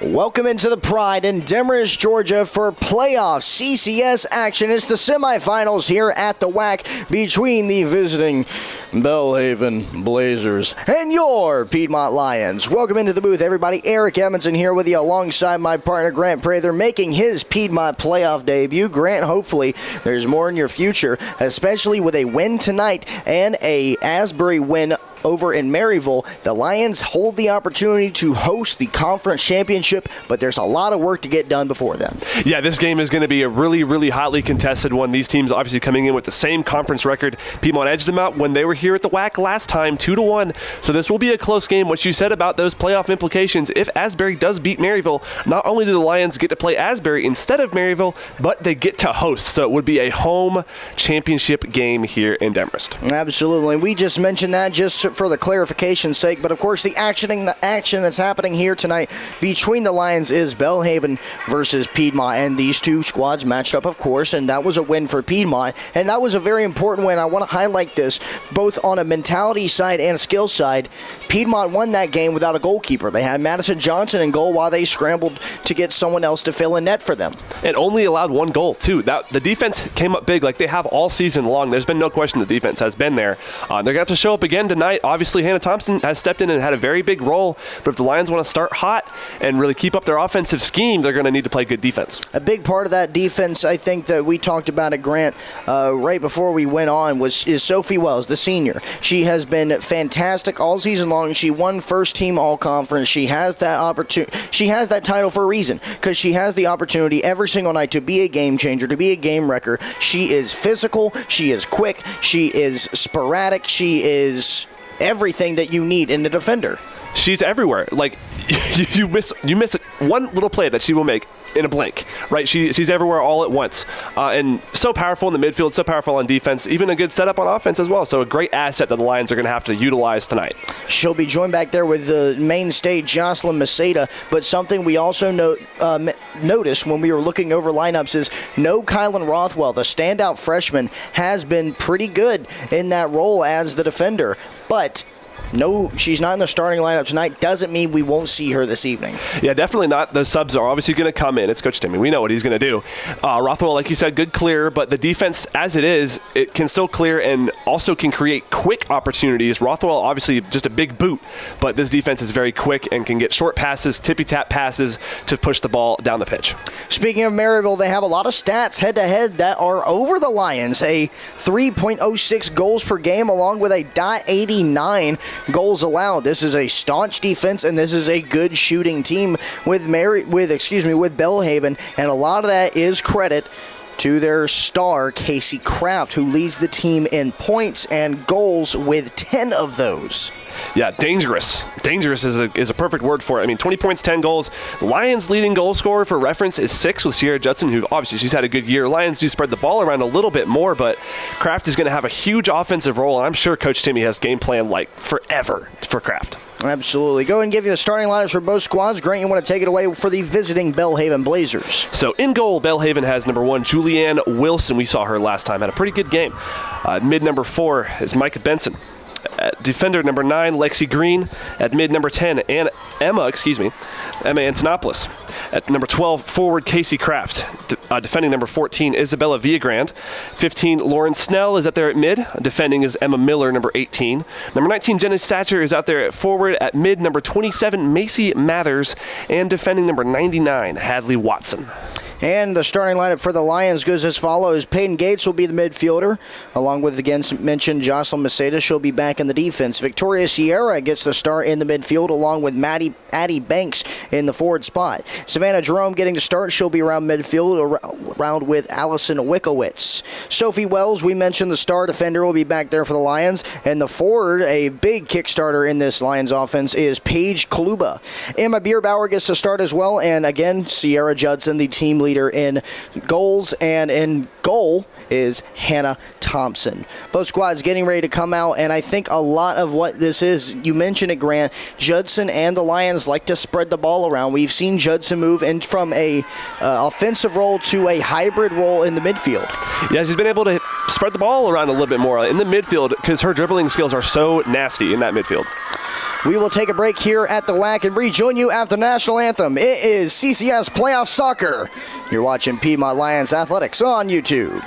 Welcome into the Pride in Demorest, Georgia for playoff CCS action. It's the semifinals here at the WAC between the visiting Belhaven Blazers and your Piedmont Lions. Welcome into the booth, everybody. Eric Edmondson here with you alongside my partner Grant Prather making his Piedmont playoff debut. Grant, hopefully there's more in your future, especially with a win tonight and a Asbury win over in Maryville. The Lions hold the opportunity to host the conference championship, but there's a lot of work to get done before then. Yeah, this game is going to be a really, really hotly contested one. These teams obviously coming in with the same conference record. Piedmont edged them out when they were here at the WAC last time, 2-1. So this will be a close game. What you said about those playoff implications, if Asbury does beat Maryville, not only do the Lions get to play Asbury instead of Maryville, but they get to host. So it would be a home championship game here in Demorest. Absolutely. We just mentioned that just for the clarification's sake, but of course the action that's happening here tonight between the Lions is Belhaven versus Piedmont, and these two squads matched up, of course, and that was a win for Piedmont, and that was a very important win. I want to highlight this both on a mentality side and a skill side. Piedmont won that game without a goalkeeper. They had Madison Johnson in goal while they scrambled to get someone else to fill in net for them. And only allowed one goal, too. The defense came up big like they have all season long. There's been no question the defense has been there. They're going to have to show up again tonight. Obviously, Hannah Thompson has stepped in and had a very big role, but if the Lions want to start hot and really keep up their offensive scheme, they're going to need to play good defense. A big part of that defense, I think, that we talked about at Grant right before we went on is Sophie Wells, the senior. She has been fantastic all season long. She won first team all conference. She has that opportunity. She has that title for a reason, because she has the opportunity every single night to be a game changer, to be a game wrecker. She is physical. She is quick. She is sporadic. She is everything that you need in the defender. She's everywhere. Like you miss one little play that she will make in a blink, right? She's everywhere all at once, and so powerful in the midfield, so powerful on defense, even a good setup on offense as well. So a great asset that the Lions are going to have to utilize tonight. She'll be joined back there with the mainstay Jocelyn Maceda, but something we also noticed when we were looking over lineups is no Kylan Rothwell, the standout freshman, has been pretty good in that role as the defender, but no, she's not in the starting lineup tonight. Doesn't mean we won't see her this evening. Yeah, definitely not. The subs are obviously going to come in. It's Coach Timmy. We know what he's going to do. Rothwell, like you said, good clear, but the defense, as it is, it can still clear and also can create quick opportunities. Rothwell, obviously, just a big boot, but this defense is very quick and can get short passes, tippy-tap passes to push the ball down the pitch. Speaking of Maryville, they have a lot of stats head-to-head that are over the Lions. A 3.06 goals per game along with a .89 goals allowed. This is a staunch defense, and this is a good shooting team with Belhaven, and a lot of that is credit to their star, Casey Kraft, who leads the team in points and goals with 10 of those. Yeah, dangerous. Dangerous is a perfect word for it. I mean, 20 points, 10 goals. Lions' leading goal scorer for reference is 6 with Sierra Judson, who obviously she's had a good year. Lions do spread the ball around a little bit more, but Kraft is going to have a huge offensive role, and I'm sure Coach Timmy has game plan like forever for Kraft. Absolutely. Go and give you the starting lineups for both squads. Grant, you want to take it away for the visiting Belhaven Blazers. So in goal, Belhaven has number 1, Julianne Wilson. We saw her last time. Had a pretty good game. Mid number 4 is Micah Benson. At defender number 9, Lexi Green. At mid number 10, Emma Antonopoulos. At number 12, forward Casey Kraft. Defending number 14, Isabella Villagrand. 15, Lauren Snell is out there at mid. Defending is Emma Miller, number 18. Number 19, Jenna Satcher is out there at forward. At mid, number 27, Macy Mathers. And defending number 99, Hadley Watson. And the starting lineup for the Lions goes as follows. Peyton Gates will be the midfielder, along with, again, mentioned Jocelyn Maceda. She'll be back in the defense. Victoria Sierra gets the start in the midfield, along with Addie Banks in the forward spot. Savannah Jerome getting to start. She'll be around midfield, around with Allison Wickowitz. Sophie Wells, we mentioned the star defender, will be back there for the Lions. And the forward, a big kickstarter in this Lions offense, is Paige Kaluba. Emma Bierbauer gets to start as well. And, again, Sierra Judson, the team leader in goals, and in goal is Hannah Thompson. Both squads getting ready to come out, and I think a lot of what this is, you mentioned it, Grant, Judson and the Lions like to spread the ball around. We've seen Judson move in from a offensive role to a hybrid role in the midfield. Yeah, she's been able to spread the ball around a little bit more in the midfield because her dribbling skills are so nasty in that midfield. We will take a break here at the WAC and rejoin you after the national anthem. It is CCS Playoff Soccer. You're watching Piedmont Lions Athletics on YouTube.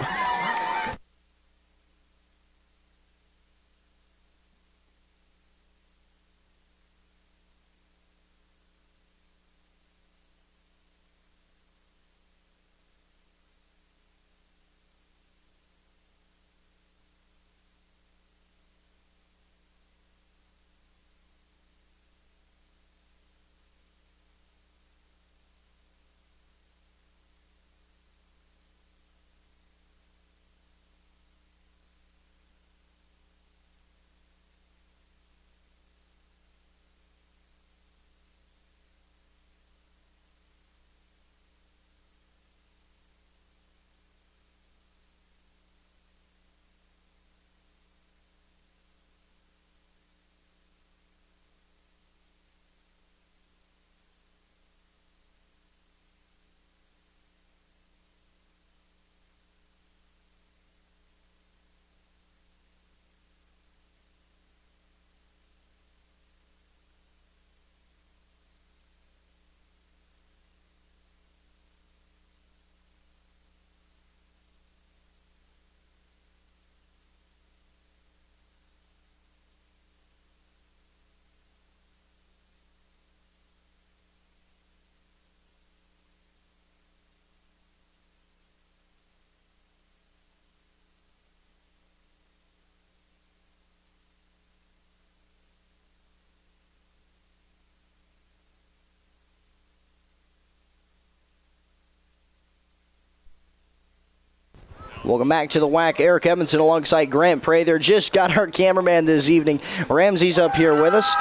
Welcome back to the WAC. Eric Edmondson alongside Grant Prather. Just got our cameraman this evening. Ramsey's up here with us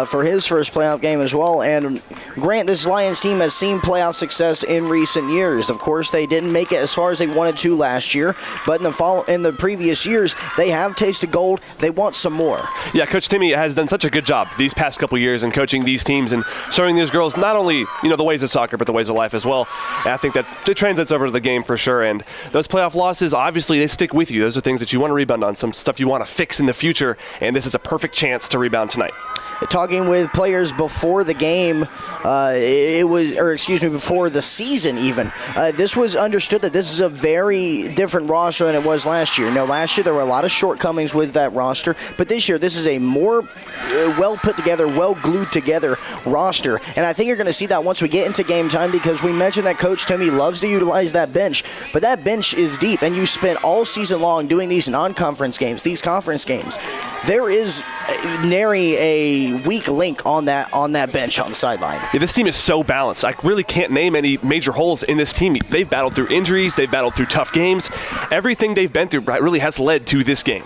for his first playoff game as well. And Grant, this Lions team has seen playoff success in recent years. Of course, they didn't make it as far as they wanted to last year, but in the previous years, they have tasted gold. They want some more. Yeah, Coach Timmy has done such a good job these past couple years in coaching these teams and showing these girls not only the ways of soccer, but the ways of life as well. And I think that it translates over to the game for sure. And those playoff losses, obviously, they stick with you. Those are things that you want to rebound on, some stuff you want to fix in the future, and this is a perfect chance to rebound tonight. Talking with players before the game, before the season even, this was understood that this is a very different roster than it was last year. Last year there were a lot of shortcomings with that roster, but this year this is a more well put together, well glued together roster, and I think you're going to see that once we get into game time, because we mentioned that Coach Timmy loves to utilize that bench, but that bench is deep, and you spent all season long doing these non-conference games, these conference games. There is nary a weak link on that bench on the sideline. Yeah, this team is so balanced. I really can't name any major holes in this team. They've battled through injuries. They've battled through tough games. Everything they've been through really has led to this game.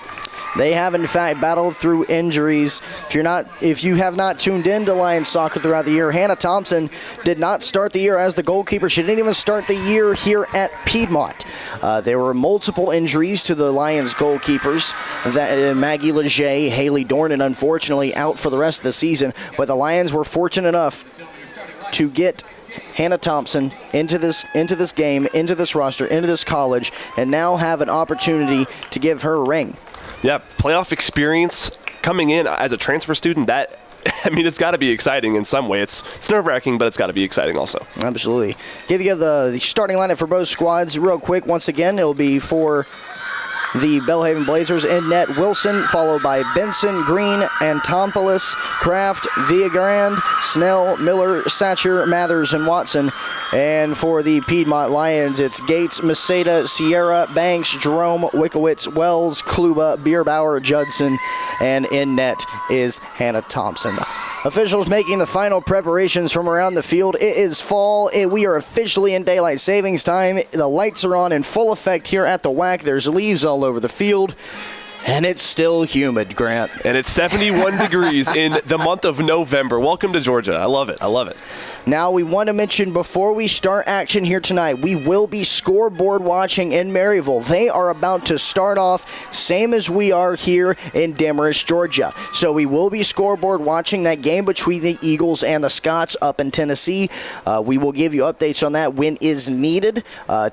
They have, in fact, battled through injuries. If you have not tuned in to Lions soccer throughout the year, Hannah Thompson did not start the year as the goalkeeper. She didn't even start the year here at Piedmont. There were multiple injuries to the Lions goalkeepers. Maggie Leger, Haley Dornan, unfortunately, out for the rest of the season. But the Lions were fortunate enough to get Hannah Thompson into this game, into this roster, into this college, and now have an opportunity to give her a ring. Yeah, playoff experience coming in as a transfer student, it's got to be exciting in some way. It's nerve-wracking, but it's got to be exciting also. Absolutely. Give you the starting lineup for both squads real quick. Once again, it'll be for the Belhaven Blazers in net, Wilson, followed by Benson, Green, Antompoulos, Kraft, Villagrand, Snell, Miller, Satcher, Mathers, and Watson. And for the Piedmont Lions, it's Gates, Maceda, Sierra, Banks, Jerome, Wickowitz, Wells, Kluba, Bierbauer, Judson, and in net is Hannah Thompson. Officials making the final preparations from around the field. It is fall. We are officially in daylight savings time. The lights are on in full effect here at the WAC. There's leaves all over the field. And it's still humid, Grant. And it's 71 degrees in the month of November. Welcome to Georgia. I love it. I love it. Now, we want to mention before we start action here tonight, we will be scoreboard watching in Maryville. They are about to start off, same as we are here in Demorest, Georgia. So we will be scoreboard watching that game between the Eagles and the Scots up in Tennessee. We will give you updates on that when is needed,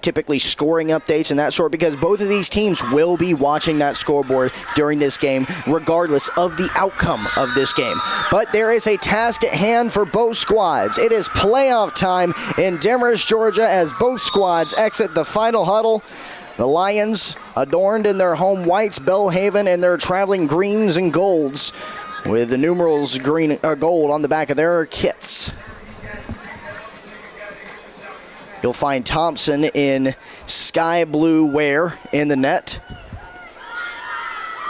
typically scoring updates and that sort, because both of these teams will be watching that scoreboard board during this game, regardless of the outcome of this game. But there is a task at hand for both squads. It is playoff time in Demorest, Georgia, as both squads exit the final huddle. The Lions, adorned in their home whites, Belhaven in their traveling greens and golds, with the numerals green or gold on the back of their kits. You'll find Thompson in sky blue wear in the net.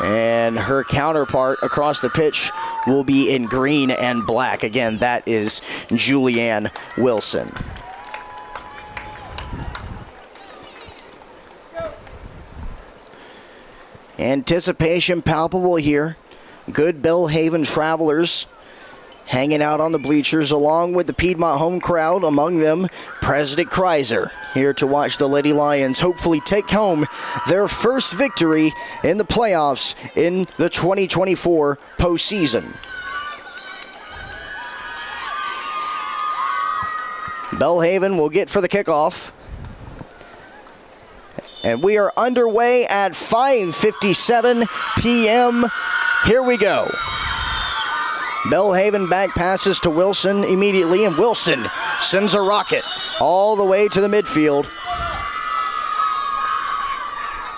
And her counterpart across the pitch will be in green and black. Again, that is Julianne Wilson. Anticipation palpable here. Good Belhaven travelers hanging out on the bleachers along with the Piedmont home crowd, among them President Kreiser, here to watch the Lady Lions hopefully take home their first victory in the playoffs in the 2024 postseason. Belhaven will get for the kickoff. And we are underway at 5:57 p.m. Here we go. Belhaven back passes to Wilson immediately, and Wilson sends a rocket all the way to the midfield.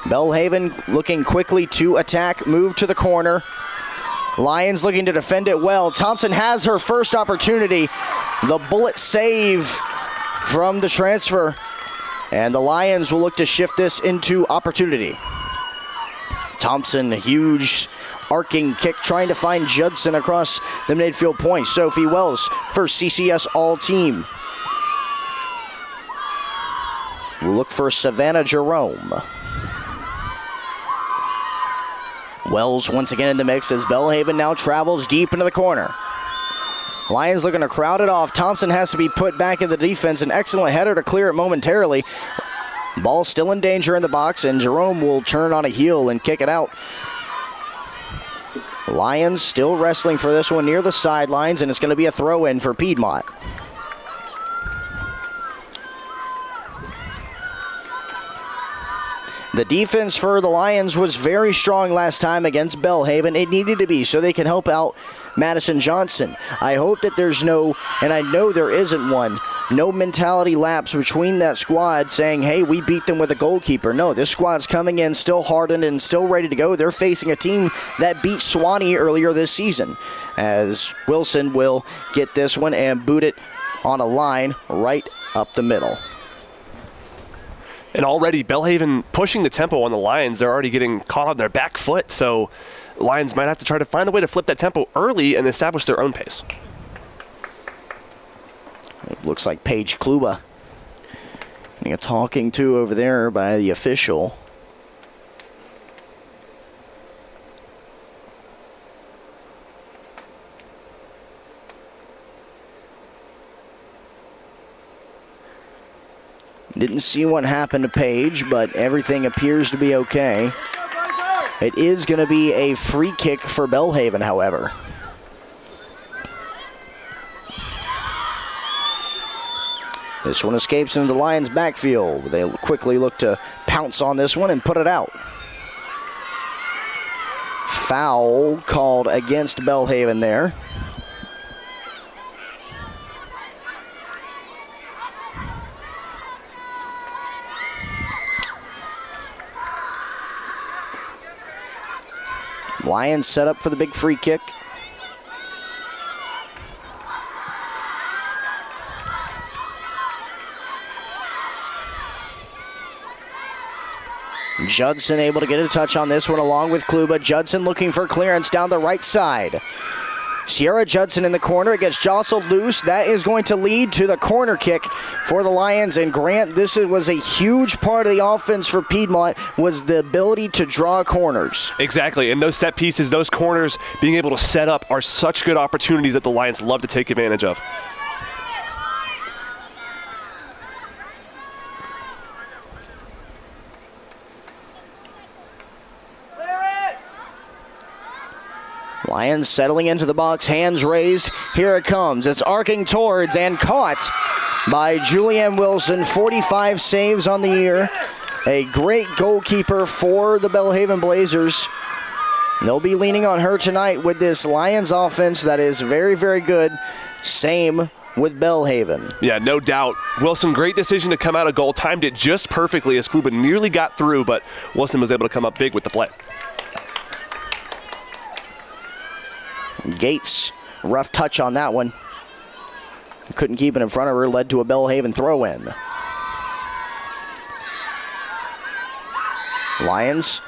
Belhaven looking quickly to attack, move to the corner. Lions looking to defend it well. Thompson has her first opportunity. The bullet save from the transfer. And the Lions will look to shift this into opportunity. Thompson, a huge arcing kick, trying to find Judson across the midfield point. Sophie Wells, first CCS all-team. We'll look for Savannah Jerome. Wells once again in the mix as Belhaven now travels deep into the corner. Lions looking to crowd it off. Thompson has to be put back in the defense. An excellent header to clear it momentarily. Ball still in danger in the box, and Jerome will turn on a heel and kick it out. Lions still wrestling for this one near the sidelines, and it's going to be a throw-in for Piedmont. The defense for the Lions was very strong last time against Belhaven. It needed to be so they can help out Madison Johnson. I hope that there's no, and I know there isn't one, no mentality lapse between that squad saying, hey, we beat them with a goalkeeper. No, this squad's coming in still hardened and still ready to go. They're facing a team that beat Swanee earlier this season, as Wilson will get this one and boot it on a line right up the middle. And already Belhaven pushing the tempo on the Lions. They're already getting caught on their back foot, so Lions might have to try to find a way to flip that tempo early and establish their own pace. It looks like Paige Kluba getting a talking to over there by the official. Didn't see what happened to Paige, but everything appears to be okay. It is going to be a free kick for Belhaven, however. This one escapes into the Lions' backfield. They quickly look to pounce on this one and put it out. Foul called against Belhaven there. Lions set up for the big free kick. Judson able to get a touch on this one along with Kluba. Judson looking for clearance down the right side. Sierra Judson in the corner. It gets jostled loose. That is going to lead to the corner kick for the Lions. And Grant, this was a huge part of the offense for Piedmont, was the ability to draw corners. Exactly, and those set pieces, those corners, being able to set up are such good opportunities that the Lions love to take advantage of. Lions settling into the box, hands raised. Here it comes. It's arcing towards and caught by Julianne Wilson. 45 saves on the year. A great goalkeeper for the Belhaven Blazers. They'll be leaning on her tonight with this Lions offense that is very, very good. Same with Belhaven. Yeah, no doubt. Wilson, great decision to come out of goal. Timed it just perfectly as Kluba nearly got through, but Wilson was able to come up big with the play. Gates, rough touch on that one. Couldn't keep it in front of her, led to a Belhaven throw-in. Lions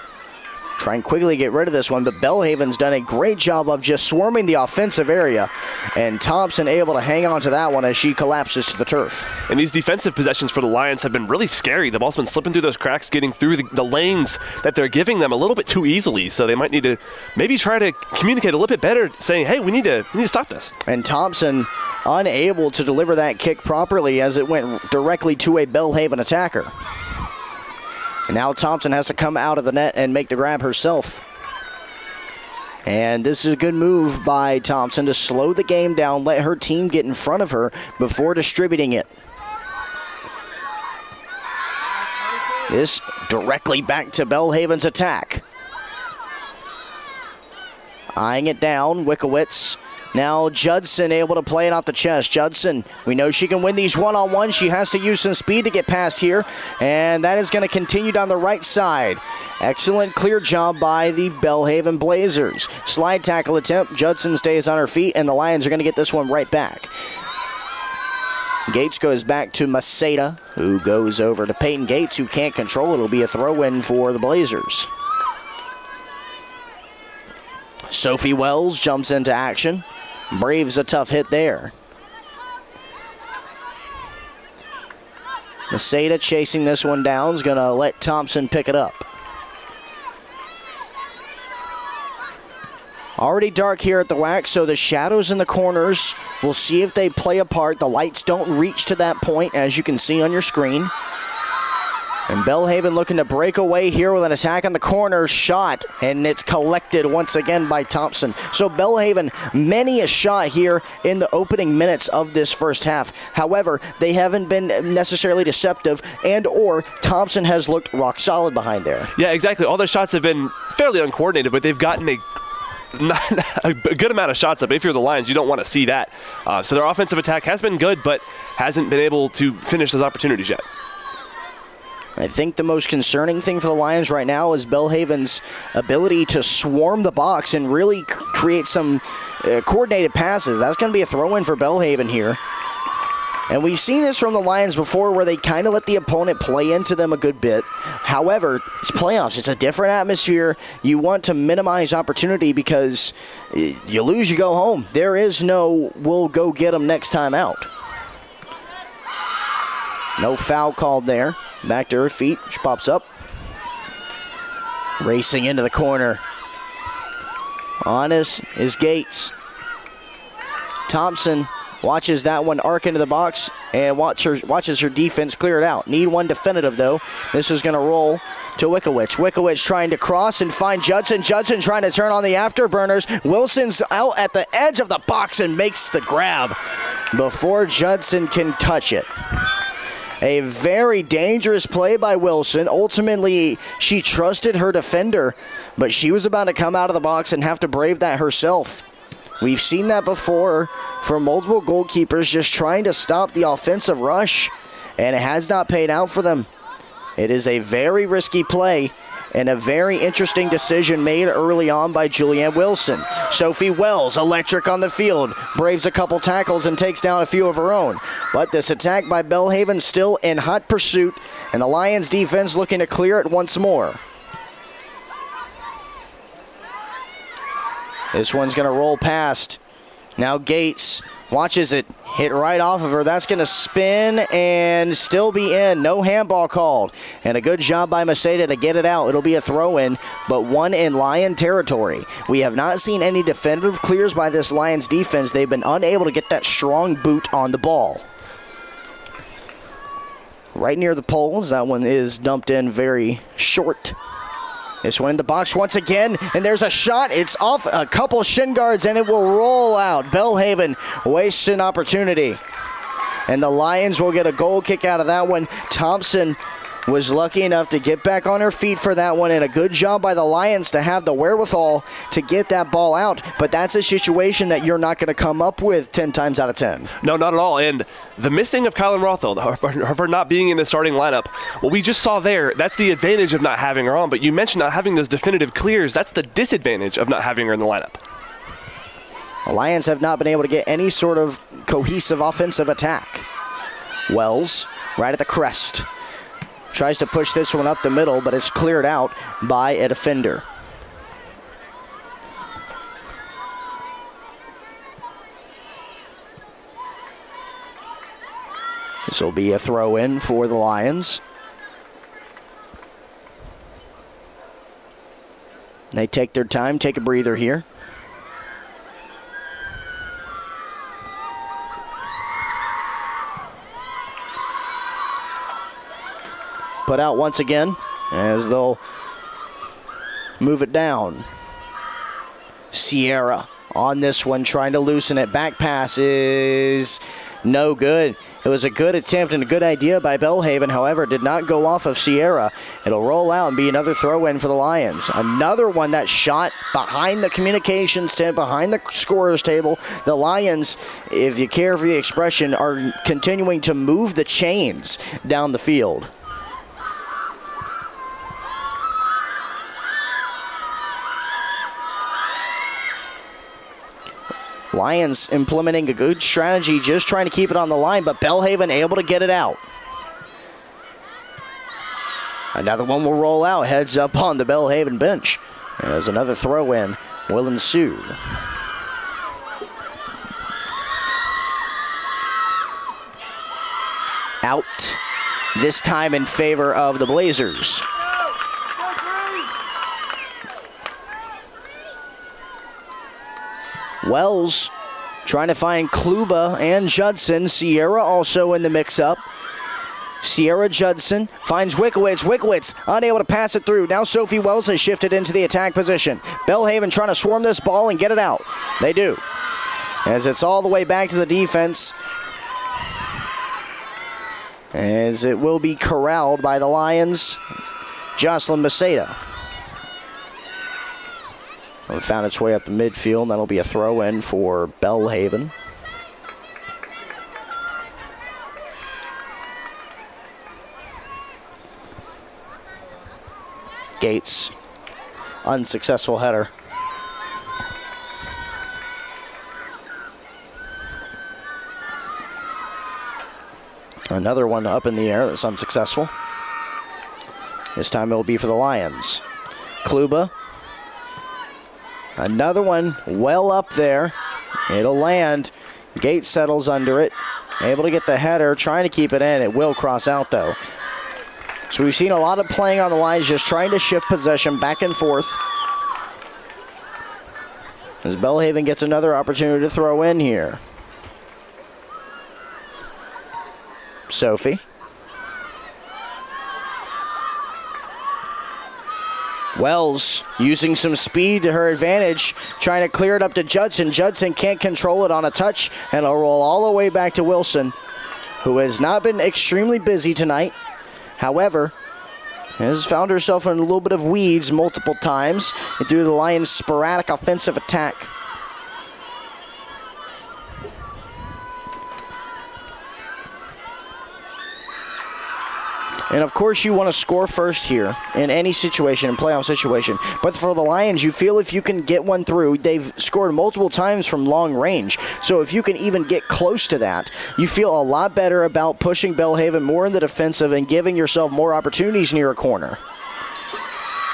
try and quickly get rid of this one, but Belhaven's done a great job of just swarming the offensive area, and Thompson able to hang on to that one as she collapses to the turf. And these defensive possessions for the Lions have been really scary. The ball's been slipping through those cracks, getting through the lanes that they're giving them a little bit too easily, so they might need to maybe try to communicate a little bit better, saying, hey, we need to stop this. And Thompson unable to deliver that kick properly as it went directly to a Belhaven attacker. And now Thompson has to come out of the net and make the grab herself. And this is a good move by Thompson to slow the game down, let her team get in front of her before distributing it. This directly back to Belhaven's attack. Eyeing it down, Wickowitz. Now Judson able to play it off the chest. Judson, we know she can win these one-on-ones. She has to use some speed to get past here, and that is going to continue down the right side. Excellent clear job by the Belhaven Blazers. Slide tackle attempt. Judson stays on her feet, and the Lions are going to get this one right back. Gates goes back to Maceda, who goes over to Peyton Gates, who can't control it. It'll be a throw-in for the Blazers. Sophie Wells jumps into action. Braves a tough hit there. Maceda chasing this one down is going to let Thompson pick it up. Already dark here at the WAC, so the shadows in the corners, we'll see if they play a part. The lights don't reach to that point, as you can see on your screen. And Belhaven looking to break away here with an attack on the corner shot, and it's collected once again by Thompson. So Belhaven, many a shot here in the opening minutes of this first half. However, they haven't been necessarily deceptive, and or Thompson has looked rock solid behind there. Yeah, exactly. All their shots have been fairly uncoordinated, but they've gotten a good amount of shots up. If you're the Lions, you don't want to see that. So their offensive attack has been good, but hasn't been able to finish those opportunities yet. I think the most concerning thing for the Lions right now is Belhaven's ability to swarm the box and really create some coordinated passes. That's going to be a throw-in for Belhaven here. And we've seen this from the Lions before where they kind of let the opponent play into them a good bit. However, it's playoffs. It's a different atmosphere. You want to minimize opportunity because you lose, you go home. There is no, we'll go get them next time out. No foul called there. Back to her feet. She pops up. Racing into the corner. On is Gates. Thompson watches that one arc into the box and watches her defense clear it out. Need one definitive, though. This is going to roll to Wickowitz. Wickowitz trying to cross and find Judson. Judson trying to turn on the afterburners. Wilson's out at the edge of the box and makes the grab before Judson can touch it. A very dangerous play by Wilson. Ultimately, she trusted her defender, but she was about to come out of the box and have to brave that herself. We've seen that before from multiple goalkeepers just trying to stop the offensive rush, and it has not paid out for them. It is a very risky play and a very interesting decision made early on by Julianne Wilson. Sophie Wells, electric on the field, braves a couple tackles and takes down a few of her own. But this attack by Belhaven still in hot pursuit, and the Lions defense looking to clear it once more. This one's going to roll past. Now Gates watches it hit right off of her. That's going to spin and still be in. No handball called. And a good job by Maceda to get it out. It'll be a throw-in, but one in Lion territory. We have not seen any definitive clears by this Lions defense. They've been unable to get that strong boot on the ball. Right near the poles. That one is dumped in very short. This one in the box once again, and there's a shot. It's off a couple shin guards, and it will roll out. Belhaven wastes an opportunity. And the Lions will get a goal kick out of that one. Thompson was lucky enough to get back on her feet for that one, and a good job by the Lions to have the wherewithal to get that ball out. But that's a situation that you're not going to come up with 10 times out of 10. No, not at all. And the missing of Kylan Rothel, her not being in the starting lineup, what we just saw there, that's the advantage of not having her on. But you mentioned not having those definitive clears. That's the disadvantage of not having her in the lineup. The Lions have not been able to get any sort of cohesive offensive attack. Wells, right at the crest. Tries to push this one up the middle, but it's cleared out by a defender. This will be a throw in for the Lions. They take their time, take a breather here. Put out once again as they'll move it down. Sierra on this one trying to loosen it. Back pass is no good. It was a good attempt and a good idea by Belhaven, however, did not go off of Sierra. It'll roll out and be another throw in for the Lions. Another one that shot behind the communications tent, behind the scorer's table. The Lions, if you care for the expression, are continuing to move the chains down the field. Lions implementing a good strategy, just trying to keep it on the line, but Belhaven able to get it out. Another one will roll out, heads up on the Belhaven bench. As another throw in will ensue. Out, this time in favor of the Blazers. Wells trying to find Kluba and Judson. Sierra also in the mix-up. Sierra Judson finds Wickowitz. Wickowitz unable to pass it through. Now Sophie Wells has shifted into the attack position. Belhaven trying to swarm this ball and get it out. They do. As it's all the way back to the defense. As it will be corralled by the Lions. Jocelyn Maceda. It found its way up the midfield. That'll be a throw in for Belhaven. Gates, unsuccessful header. Another one up in the air that's unsuccessful. This time it'll be for the Lions. Kluba. Another one well up there. It'll land. Gates settles under it. Able to get the header, trying to keep it in. It will cross out though. So we've seen a lot of playing on the lines, just trying to shift possession back and forth. As Belhaven gets another opportunity to throw in here. Sophie. Wells using some speed to her advantage, trying to clear it up to Judson. Judson can't control it on a touch, and it'll roll all the way back to Wilson, who has not been extremely busy tonight. However, has found herself in a little bit of weeds multiple times due to the Lions' sporadic offensive attack. And of course you want to score first here in any situation, in playoff situation. But for the Lions, you feel if you can get one through, they've scored multiple times from long range. So if you can even get close to that, you feel a lot better about pushing Belhaven more in the defensive and giving yourself more opportunities near a corner.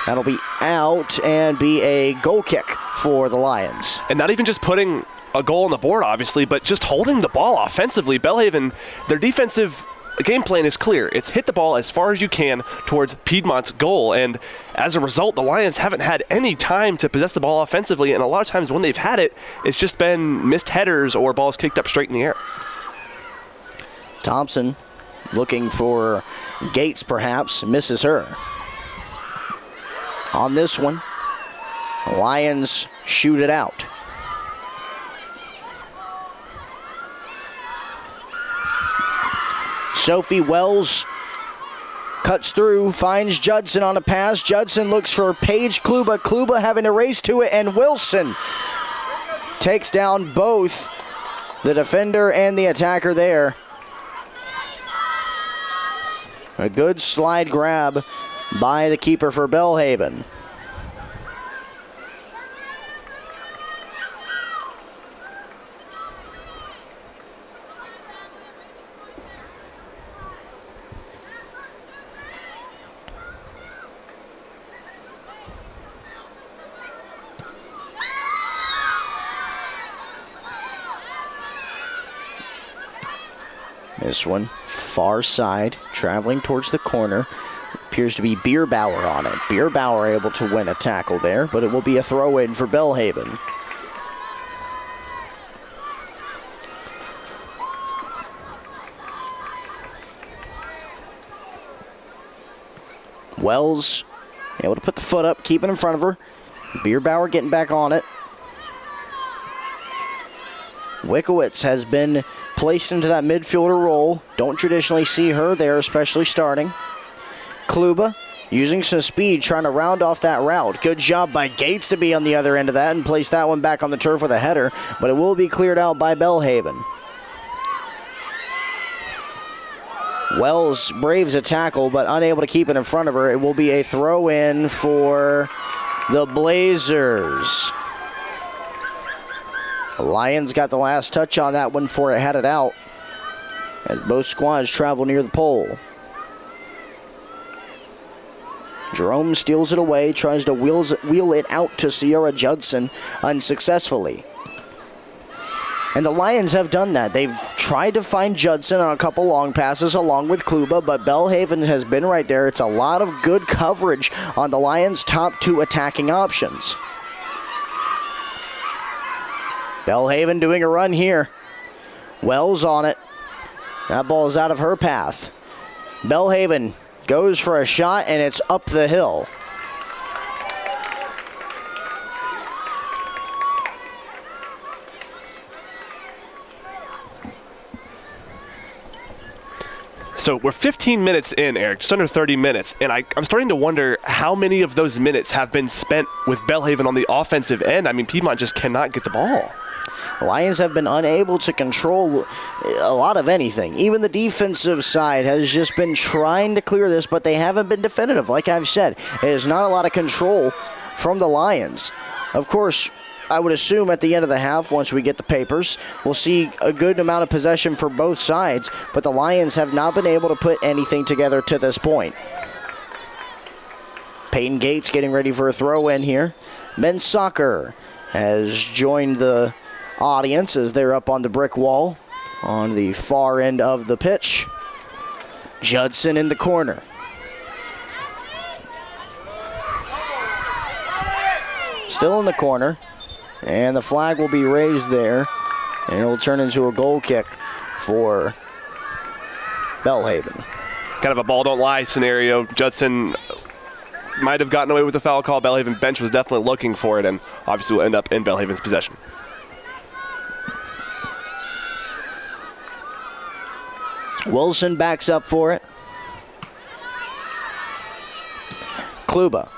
That'll be out and be a goal kick for the Lions. And not even just putting a goal on the board, obviously, but just holding the ball offensively. Belhaven, their defensive game plan is clear. It's hit the ball as far as you can towards Piedmont's goal, and as a result, the Lions haven't had any time to possess the ball offensively, and a lot of times when they've had it, it's just been missed headers or balls kicked up straight in the air. Thompson looking for Gates, perhaps, misses her. On this one, the Lions shoot it out. Sophie Wells Cuts through, finds Judson on a pass. Judson looks for Paige Kluba. Kluba having to race to it, and Wilson takes down both the defender and the attacker there. A good slide grab by the keeper for Belhaven. This one, far side, traveling towards the corner. Appears to be Bierbauer on it. Bierbauer able to win a tackle there, but it will be a throw-in for Belhaven. Wells able to put the foot up, keep it in front of her. Bierbauer getting back on it. Wickowitz has been placed into that midfielder role. Don't traditionally see her there, especially starting. Kluba using some speed, trying to round off that route. Good job by Gates to be on the other end of that and place that one back on the turf with a header, but it will be cleared out by Belhaven. Wells braves a tackle, but unable to keep it in front of her. It will be a throw-in for the Blazers. The Lions got the last touch on that one before it had it out, as both squads travel near the pole. Jerome steals it away, tries to wheel it out to Sierra Judson unsuccessfully. And the Lions have done that. They've tried to find Judson on a couple long passes along with Kluba, but Belhaven has been right there. It's a lot of good coverage on the Lions' top two attacking options. Belhaven doing a run here. Wells on it. That ball is out of her path. Belhaven goes for a shot, and it's up the hill. So we're 15 minutes in, Eric, just under 30 minutes, and I'm starting to wonder how many of those minutes have been spent with Belhaven on the offensive end. I mean, Piedmont just cannot get the ball. The Lions have been unable to control a lot of anything. Even the defensive side has just been trying to clear this, but they haven't been definitive. Like I've said, there's not a lot of control from the Lions. Of course, I would assume at the end of the half, once we get the papers, we'll see a good amount of possession for both sides, but the Lions have not been able to put anything together to this point. Peyton Gates getting ready for a throw-in here. Men's soccer has joined the audience as they're up on the brick wall on the far end of the pitch. Judson in the corner. Still in the corner. And the flag will be raised there. And it will turn into a goal kick for Belhaven. Kind of a ball don't lie scenario. Judson might have gotten away with the foul call. Belhaven bench was definitely looking for it, and obviously will end up in Belhaven's possession. Wilson backs up for it. Kluba.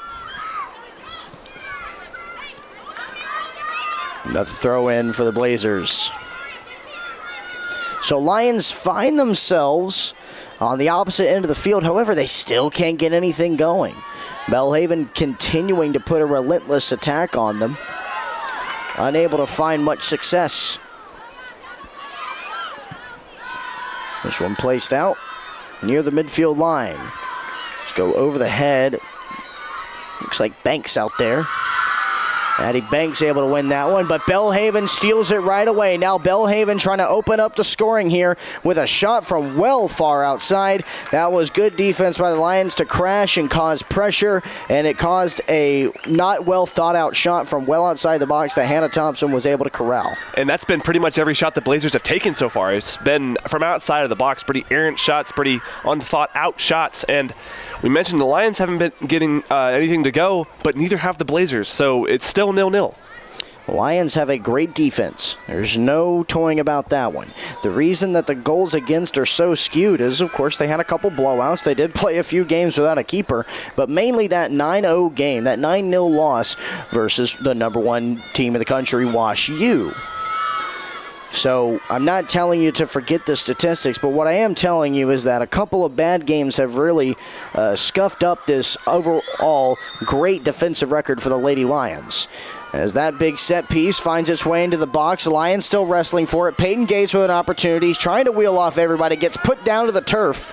Another throw in for the Blazers. So Lions find themselves on the opposite end of the field. However, they still can't get anything going. Belhaven continuing to put a relentless attack on them. Unable to find much success. This one placed out near the midfield line. Let's go over the head. Looks like Banks out there. Addie Banks able to win that one, but Belhaven steals it right away. Now Belhaven trying to open up the scoring here with a shot from well far outside. That was good defense by the Lions to crash and cause pressure, and it caused a not well thought out shot from well outside the box that Hannah Thompson was able to corral. And that's been pretty much every shot the Blazers have taken so far. It's been from outside of the box, pretty errant shots, pretty unthought out shots, and we mentioned the Lions haven't been getting anything to go, but neither have the Blazers, so it's still 0-0. Lions have a great defense. There's no toying about that one. The reason that the goals against are so skewed is, of course, they had a couple blowouts. They did play a few games without a keeper, but mainly that 9-0 game, that 9-0 loss versus the number one team in the country, Wash U. So I'm not telling you to forget the statistics, but what I am telling you is that a couple of bad games have really scuffed up this overall great defensive record for the Lady Lions. As that big set piece finds its way into the box, the Lions still wrestling for it. Peyton Gates with an opportunity. He's trying to wheel off everybody. Gets put down to the turf.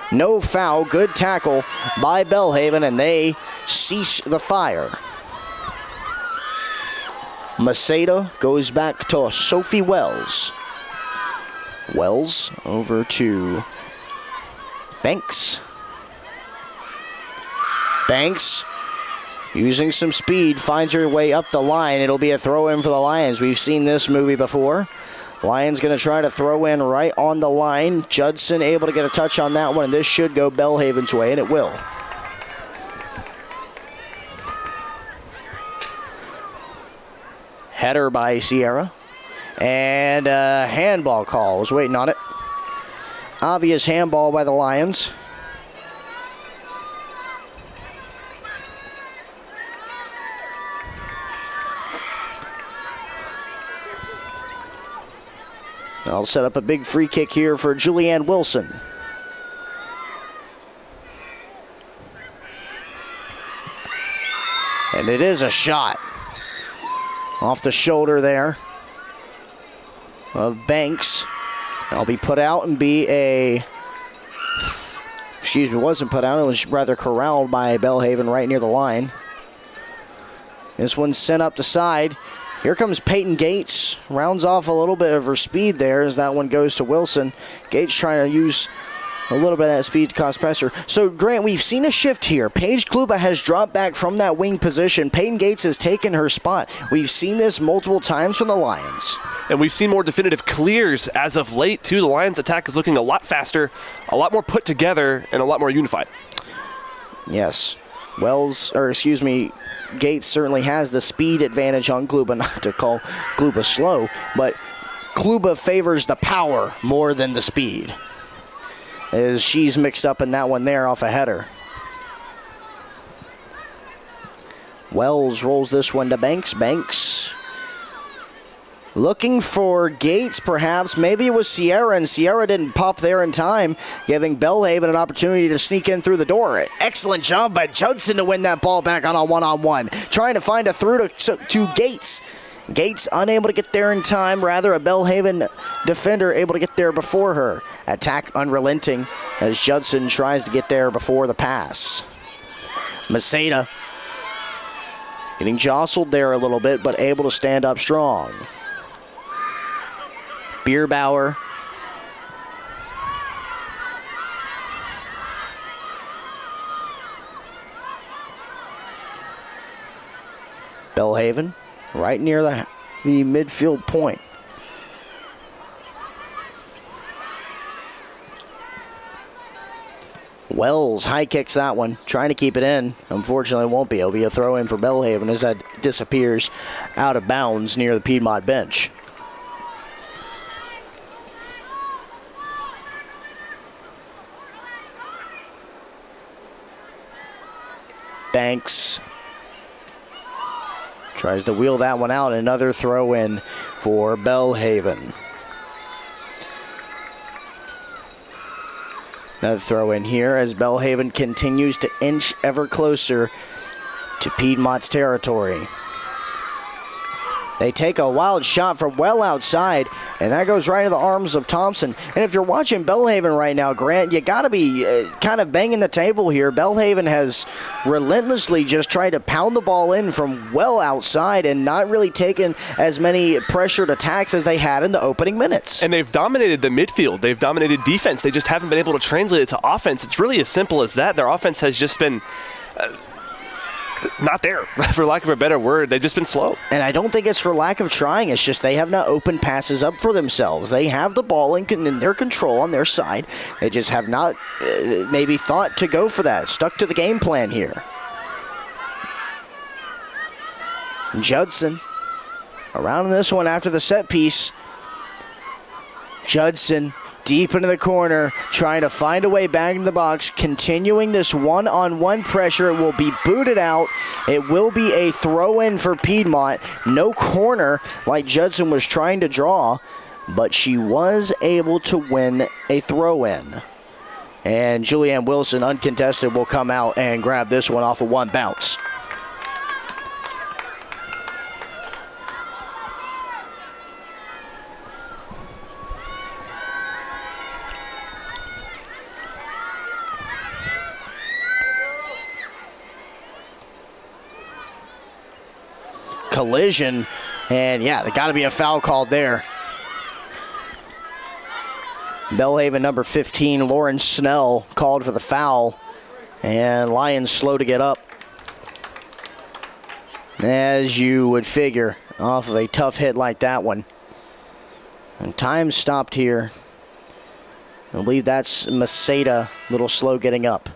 No foul. Good tackle by Belhaven, and they cease the fire. Maceda goes back to Sophie Wells. Wells over to Banks. Banks, using some speed, finds her way up the line. It'll be a throw-in for the Lions. We've seen this movie before. Lions going to try to throw in right on the line. Judson able to get a touch on that one, and this should go Belhaven's way, and it will. Header by Sierra. And a handball call. I was waiting on it. Obvious handball by the Lions. I'll set up a big free kick here for Julianne Wilson. And it is a shot. Off the shoulder there of Banks. That'll be put out and be a... Excuse me, wasn't put out. It was rather corralled by Belhaven right near the line. This one's sent up the side. Here comes Peyton Gates. Rounds off a little bit of her speed there as that one goes to Wilson. Gates trying to use a little bit of that speed to cause pressure. So, Grant, we've seen a shift here. Paige Kluba has dropped back from that wing position. Peyton Gates has taken her spot. We've seen this multiple times from the Lions. And we've seen more definitive clears as of late, too. The Lions' attack is looking a lot faster, a lot more put together, and a lot more unified. Yes. Gates certainly has the speed advantage on Kluba, not to call Kluba slow, but Kluba favors the power more than the speed, as she's mixed up in that one there off a header. Wells rolls this one to Banks. Banks looking for Gates, perhaps. Maybe it was Sierra, and Sierra didn't pop there in time, giving Belhaven an opportunity to sneak in through the door. Excellent job by Judson to win that ball back on a one-on-one. Trying to find a through to Gates. Gates unable to get there in time. Rather, a Belhaven defender able to get there before her. Attack unrelenting as Judson tries to get there before the pass. Maceda getting jostled there a little bit, but able to stand up strong. Bierbauer. Belhaven right near the midfield point. Wells high kicks that one, trying to keep it in. Unfortunately, won't be. It'll be a throw in for Belhaven as that disappears out of bounds near the Piedmont bench. Banks tries to wheel that one out. Another throw in for Belhaven. Another throw in here as Belhaven continues to inch ever closer to Piedmont's territory. They take a wild shot from well outside, and that goes right into the arms of Thompson. And if you're watching Belhaven right now, Grant, you got to be kind of banging the table here. Belhaven has relentlessly just tried to pound the ball in from well outside and not really taken as many pressured attacks as they had in the opening minutes. And they've dominated the midfield. They've dominated defense. They just haven't been able to translate it to offense. It's really as simple as that. Their offense has just been... not there, for lack of a better word. They've just been slow. And I don't think it's for lack of trying. It's just they have not opened passes up for themselves. They have the ball in their control on their side. They just have not maybe thought to go for that. Stuck to the game plan here. Judson Around this one after the set piece. Judson deep into the corner, trying to find a way back in the box, continuing this one-on-one pressure. It will be booted out. It will be a throw-in for Piedmont. No corner like Judson was trying to draw, but she was able to win a throw-in. And Julianne Wilson, uncontested, will come out and grab this one off of one bounce. Collision, and yeah, there got to be a foul called there. Belhaven number 15, Lauren Snell, called for the foul, and Lions slow to get up. As you would figure, off of a tough hit like that one. And time stopped here. I believe that's Maceda, a little slow getting up.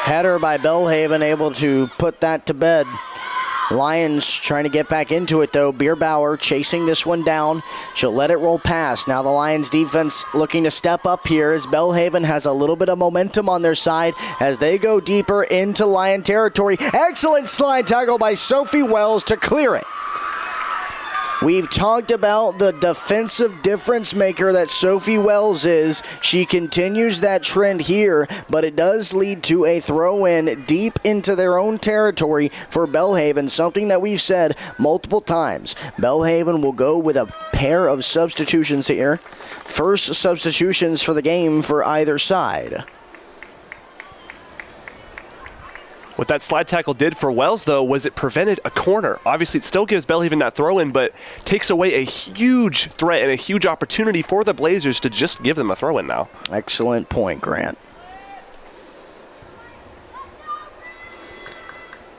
Header by Belhaven, able to put that to bed. Lions trying to get back into it, though. Bierbauer chasing this one down. She'll let it roll past. Now the Lions defense looking to step up here as Belhaven has a little bit of momentum on their side as they go deeper into Lion territory. Excellent slide tackle by Sophie Wells to clear it. We've talked about the defensive difference maker that Sophie Wells is. She continues that trend here, but it does lead to a throw-in deep into their own territory for Belhaven, something that we've said multiple times. Belhaven will go with a pair of substitutions here. First substitutions for the game for either side. What that slide tackle did for Wells, though, was it prevented a corner. Obviously, it still gives Belhaven that throw-in, but takes away a huge threat and a huge opportunity for the Blazers to just give them a throw-in now. Excellent point, Grant.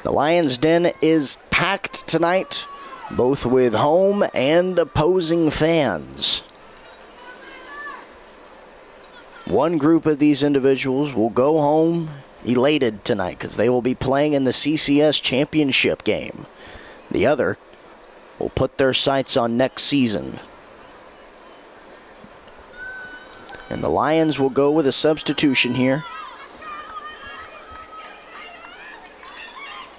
The Lions' Den is packed tonight, both with home and opposing fans. One group of these individuals will go home elated tonight because they will be playing in the CCS championship game. The other will put their sights on next season. And the Lions will go with a substitution here.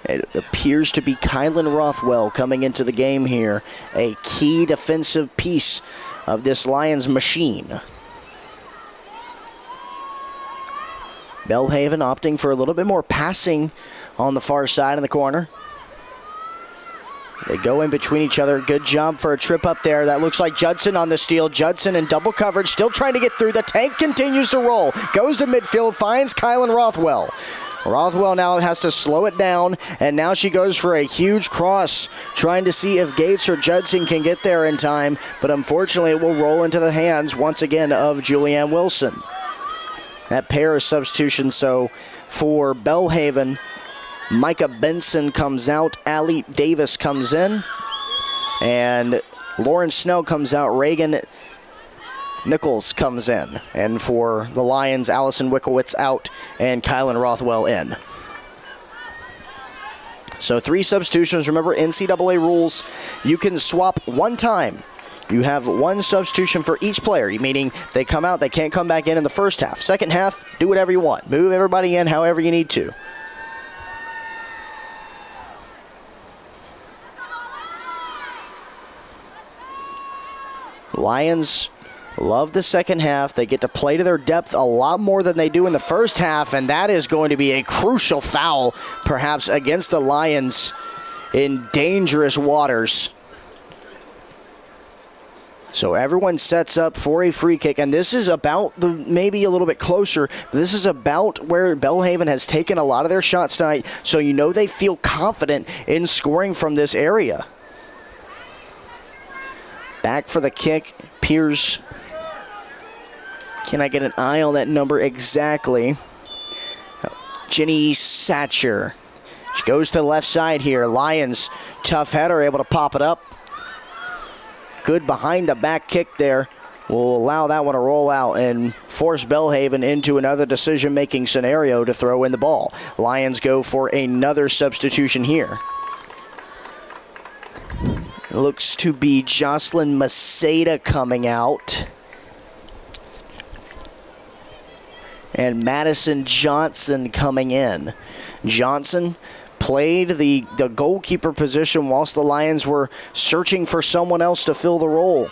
It appears to be Kylan Rothwell coming into the game here, a key defensive piece of this Lions machine. Belhaven opting for a little bit more passing on the far side in the corner. They go in between each other. Good job for a trip up there. That looks like Judson on the steal. Judson in double coverage, still trying to get through. The tank continues to roll. Goes to midfield, finds Kylan Rothwell. Rothwell now has to slow it down, and now she goes for a huge cross, trying to see if Gates or Judson can get there in time, but unfortunately it will roll into the hands once again of Julianne Wilson. That pair of substitutions, so for Belhaven, Micah Benson comes out, Allie Davis comes in, and Lauren Snell comes out, Reagan Nichols comes in. And for the Lions, Allison Wickowitz out, and Kylan Rothwell in. So 3 substitutions. Remember, NCAA rules, you can swap one time. You have one substitution for each player, meaning they come out, they can't come back in the first half. Second half, do whatever you want. Move everybody in however you need to. Lions love the second half. They get to play to their depth a lot more than they do in the first half, and that is going to be a crucial foul, perhaps, against the Lions in dangerous waters. So everyone sets up for a free kick, and this is about maybe a little bit closer. This is about where Belhaven has taken a lot of their shots tonight, so you know they feel confident in scoring from this area. Back for the kick, Piers. Can I get an eye on that number exactly? Jenny Satcher She goes to the left side here. Lions, tough header, able to pop it up. Good behind the back kick there. Will allow that one to roll out and force Belhaven into another decision-making scenario to throw in the ball. Lions go for another substitution here. It looks to be Jocelyn Maceda coming out. And Madison Johnson coming in. Johnson played the goalkeeper position whilst the Lions were searching for someone else to fill the role.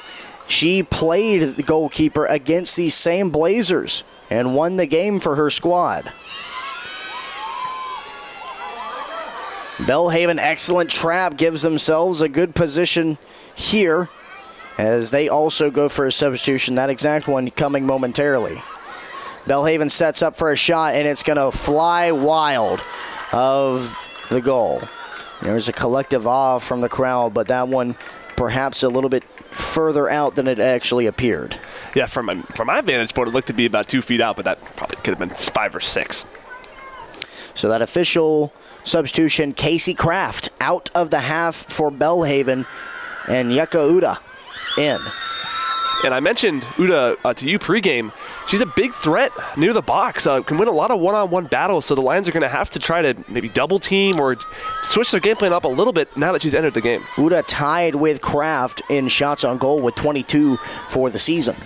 She played the goalkeeper against these same Blazers and won the game for her squad. Belhaven, excellent trap, gives themselves a good position here as they also go for a substitution. That exact one coming momentarily. Belhaven sets up for a shot, and it's going to fly wild of the goal. There's a collective awe from the crowd, but that one perhaps a little bit further out than it actually appeared. Yeah, from my vantage point, it looked to be about 2 feet out, but that probably could have been 5 or 6. So that official substitution, Casey Kraft out of the half for Belhaven, and Yuka Uda in. And I mentioned Uda to you pregame. She's a big threat near the box. Can win a lot of one-on-one battles, so the Lions are going to have to try to maybe double team or switch their game plan up a little bit now that she's entered the game. Uda tied with Kraft in shots on goal with 22 for the season.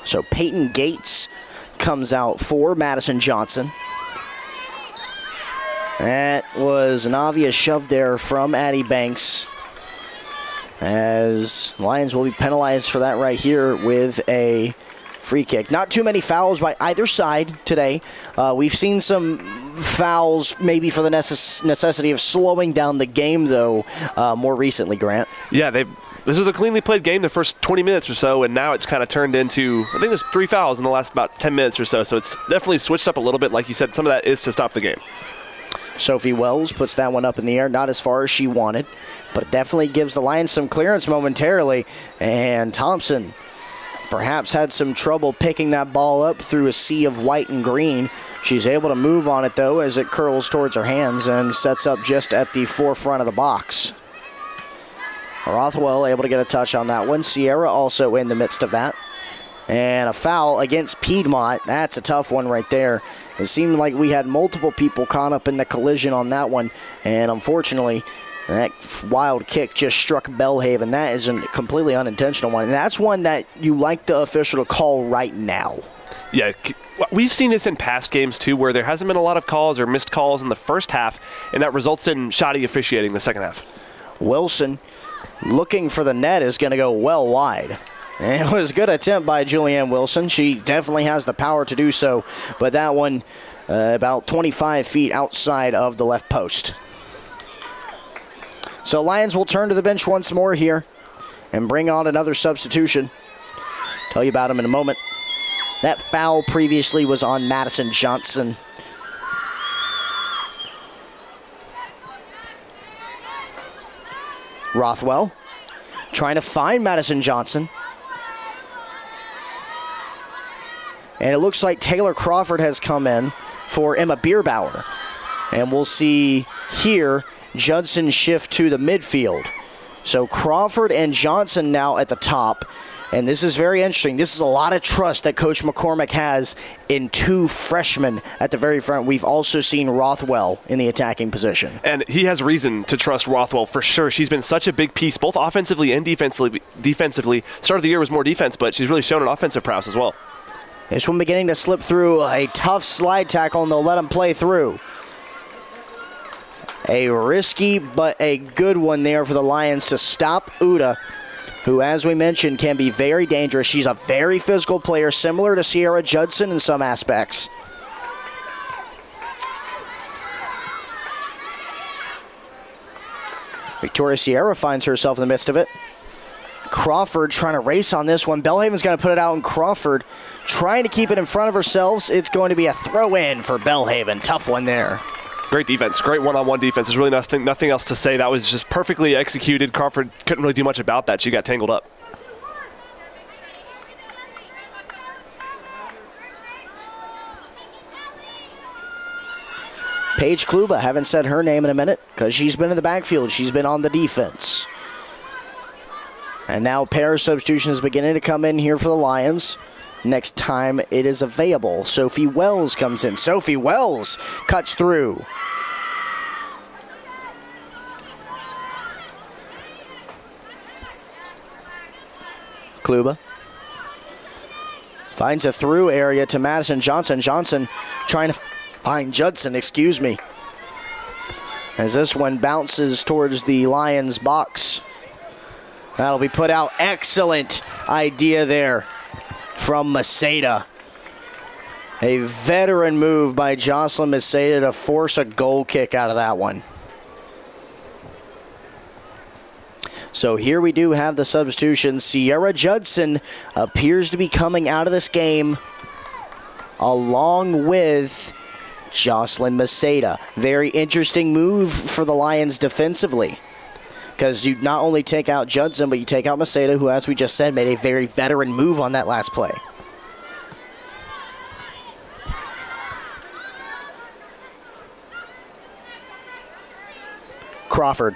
So Peyton Gates comes out for Madison Johnson. That was an obvious shove there from Addie Banks, as Lions will be penalized for that right here with a free kick. Not too many fouls by either side today. We've seen some fouls maybe for the necessity of slowing down the game, though, more recently, Grant. Yeah, this was a cleanly played game the first 20 minutes or so, and now it's kind of turned into, I think there's 3 fouls in the last about 10 minutes or so, so it's definitely switched up a little bit. Like you said, some of that is to stop the game. Sophie Wells puts that one up in the air, not as far as she wanted, but it definitely gives the Lions some clearance momentarily, and Thompson perhaps had some trouble picking that ball up through a sea of white and green. She's able to move on it, though, as it curls towards her hands and sets up just at the forefront of the box. Rothwell able to get a touch on that one. Sierra also in the midst of that. And a foul against Piedmont. That's a tough one right there. It seemed like we had multiple people caught up in the collision on that one. And unfortunately, that wild kick just struck Belhaven. That is a completely unintentional one. And that's one that you like the official to call right now. Yeah, we've seen this in past games, too, where there hasn't been a lot of calls or missed calls in the first half, and that results in shoddy officiating the second half. Wilson, looking for the net, is going to go well wide. And it was a good attempt by Julianne Wilson. She definitely has the power to do so, but that one about 25 feet outside of the left post. So Lions will turn to the bench once more here and bring on another substitution. Tell you about him in a moment. That foul previously was on Madison Johnson. Rothwell trying to find Madison Johnson. And it looks like Taylor Crawford has come in for Emma Bierbauer. And we'll see here Judson shift to the midfield. So Crawford and Johnson now at the top. And this is very interesting. This is a lot of trust that Coach McCormick has in 2 freshmen at the very front. We've also seen Rothwell in the attacking position. And he has reason to trust Rothwell for sure. She's been such a big piece, both offensively and defensively. Start of the year was more defense, but she's really shown an offensive prowess as well. This one beginning to slip through a tough slide tackle, and they'll let him play through. A risky but a good one there for the Lions to stop Uda, who, as we mentioned, can be very dangerous. She's a very physical player, similar to Sierra Judson in some aspects. Victoria Sierra finds herself in the midst of it. Crawford trying to race on this one. Belhaven's going to put it out, and Crawford trying to keep it in front of herself. It's going to be a throw-in for Belhaven. Tough one there. Great defense. Great one-on-one defense. There's really nothing else to say. That was just perfectly executed. Crawford couldn't really do much about that. She got tangled up. Paige Kluba, haven't said her name in a minute because she's been in the backfield. She's been on the defense. And now pair of substitutions beginning to come in here for the Lions. Next time it is available. Sophie Wells comes in. Sophie Wells cuts through. Kluba finds a through area to Madison Johnson. Johnson trying to find Judson, excuse me. As this one bounces towards the Lions box. That'll be put out. Excellent idea there from Maceda. A veteran move by Jocelyn Maceda to force a goal kick out of that one. So here we do have the substitution. Sierra Judson appears to be coming out of this game along with Jocelyn Maceda. Very interesting move for the Lions defensively, because you not only take out Judson, but you take out Maceda, who, as we just said, made a very veteran move on that last play. Crawford.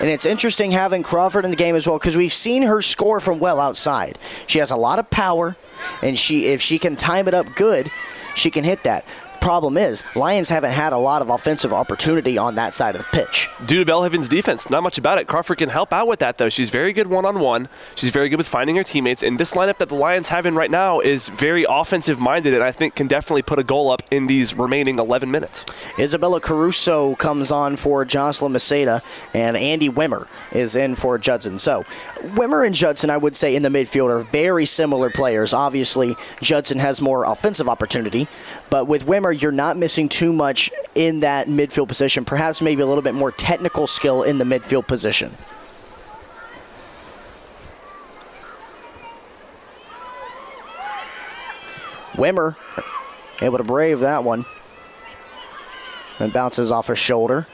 And it's interesting having Crawford in the game as well, because we've seen her score from well outside. She has a lot of power, and if she can time it up good, she can hit that. Problem is, Lions haven't had a lot of offensive opportunity on that side of the pitch. Due to Belhaven's defense, not much about it. Crawford can help out with that, though. She's very good one-on-one. She's very good with finding her teammates. And this lineup that the Lions have in right now is very offensive-minded, and I think can definitely put a goal up in these remaining 11 minutes. Isabella Caruso comes on for Jocelyn Maceda, and Andy Wimmer is in for Judson. So, Wimmer and Judson, I would say, in the midfield are very similar players. Obviously, Judson has more offensive opportunity, but with Wimmer, you're not missing too much in that midfield position. Perhaps maybe a little bit more technical skill in the midfield position. Wimmer able to brave that one. And bounces off her shoulder.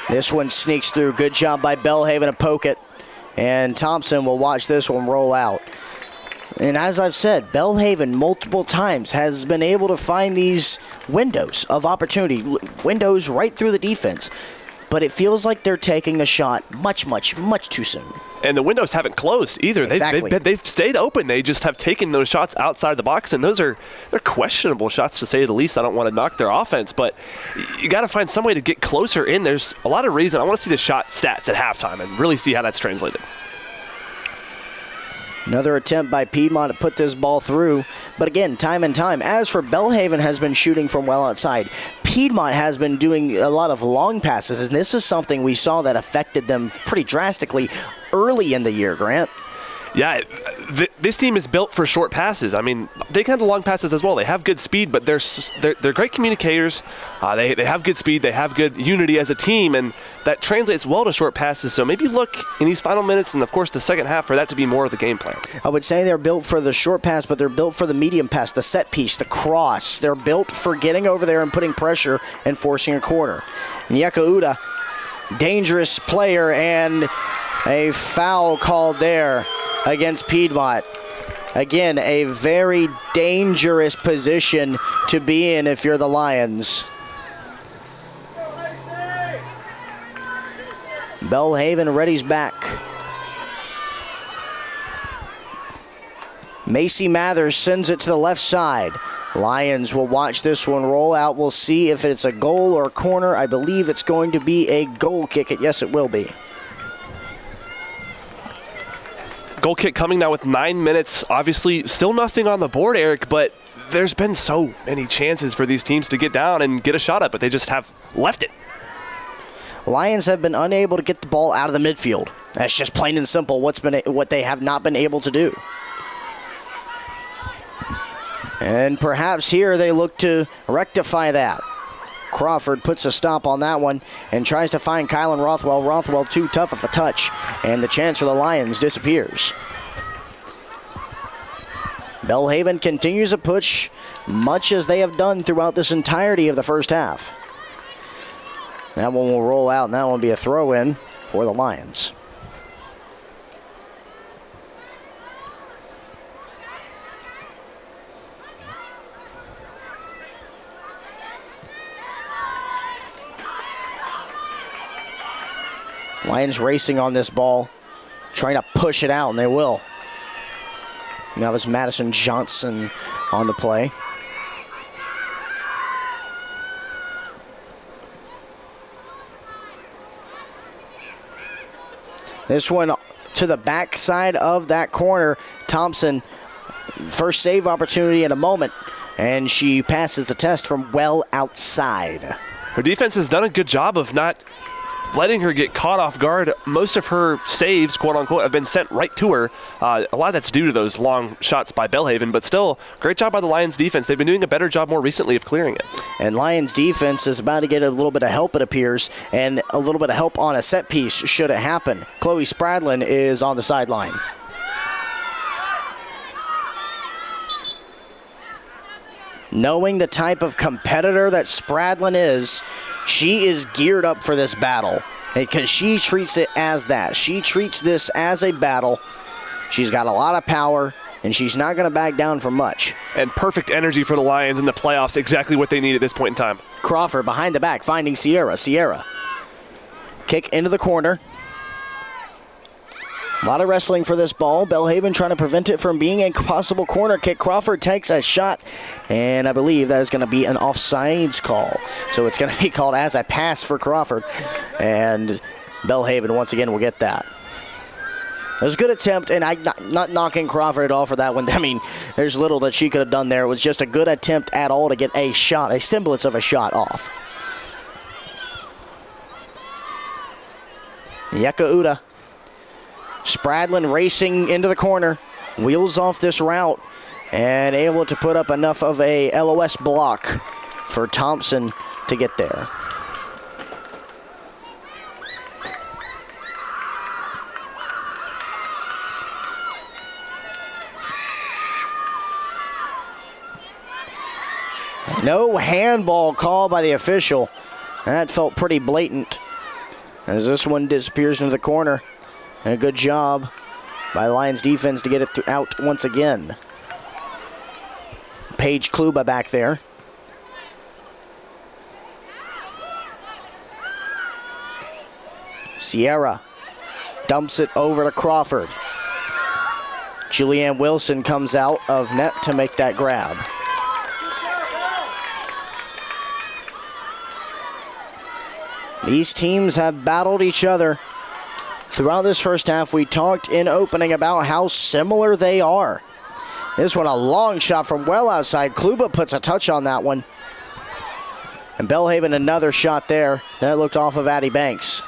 This one sneaks through. Good job by Belhaven to poke it. And Thompson will watch this one roll out. And as I've said, Belhaven multiple times has been able to find these windows of opportunity, windows right through the defense. But it feels like they're taking the shot much, much, much too soon. And the windows haven't closed either. Exactly. They've stayed open. They just have taken those shots outside the box, and they're questionable shots, to say the least. I don't want to knock their offense, but you got to find some way to get closer in. There's a lot of reason. I want to see the shot stats at halftime and really see how that's translated. Another attempt by Piedmont to put this ball through. But again, time and time. As for Belhaven has been shooting from well outside, Piedmont has been doing a lot of long passes, and this is something we saw that affected them pretty drastically early in the year, Grant. Yeah, this team is built for short passes. I mean, they can have the long passes as well. They have good speed, but they're great communicators. They have good speed. They have good unity as a team, and that translates well to short passes. So maybe look in these final minutes and, of course, the second half for that to be more of the game plan. I would say they're built for the short pass, but they're built for the medium pass, the set piece, the cross. They're built for getting over there and putting pressure and forcing a corner. Nyeka Uda, dangerous player, and a foul called there against Piedmont. Again, a very dangerous position to be in if you're the Lions. Belhaven readies back. Macy Mathers sends it to the left side. Lions will watch this one roll out. We'll see if it's a goal or a corner. I believe it's going to be a goal kick. Yes, it will be. Goal kick coming now with 9 minutes. Obviously, still nothing on the board, Eric, but there's been so many chances for these teams to get down and get a shot at, but they just have left it. Lions have been unable to get the ball out of the midfield. That's just plain and simple what they have not been able to do. And perhaps here they look to rectify that. Crawford puts a stop on that one and tries to find Kylan Rothwell. Rothwell too tough of a touch, and the chance for the Lions disappears. Belhaven continues to push much as they have done throughout this entirety of the first half. That one will roll out, and that one will be a throw-in for the Lions. Lions racing on this ball, trying to push it out, and they will. Now it's Madison Johnson on the play. This one to the backside of that corner. Thompson, first save opportunity in a moment, and she passes the test from well outside. Her defense has done a good job of not letting her get caught off guard. Most of her saves, quote unquote, have been sent right to her. A lot of that's due to those long shots by Belhaven, but still, great job by the Lions defense. They've been doing a better job more recently of clearing it. And Lions defense is about to get a little bit of help, it appears, and a little bit of help on a set piece should it happen. Chloe Spradlin is on the sideline. Knowing the type of competitor that Spradlin is, she is geared up for this battle because she treats it as that. She treats this as a battle. She's got a lot of power, and she's not going to back down for much. And perfect energy for the Lions in the playoffs, exactly what they need at this point in time. Crawford behind the back, finding Sierra. Sierra. Kick into the corner. A lot of wrestling for this ball. Belhaven trying to prevent it from being a possible corner kick. Crawford takes a shot, and I believe that is going to be an offsides call. So it's going to be called as a pass for Crawford, and Belhaven once again will get that. It was a good attempt, and I'm not knocking Crawford at all for that one. I mean, there's little that she could have done there. It was just a good attempt at all to get a shot, a semblance of a shot off. Yeka Uda. Spradlin racing into the corner, wheels off this route, and able to put up enough of a LOS block for Thompson to get there. No handball call by the official. That felt pretty blatant as this one disappears into the corner. And a good job by Lions defense to get it out once again. Paige Kluba back there. Sierra dumps it over to Crawford. Julianne Wilson comes out of net to make that grab. These teams have battled each other throughout this first half. We talked in opening about how similar they are. This one, a long shot from well outside. Kluba puts a touch on that one. And Belhaven, another shot there. That looked off of Addie Banks.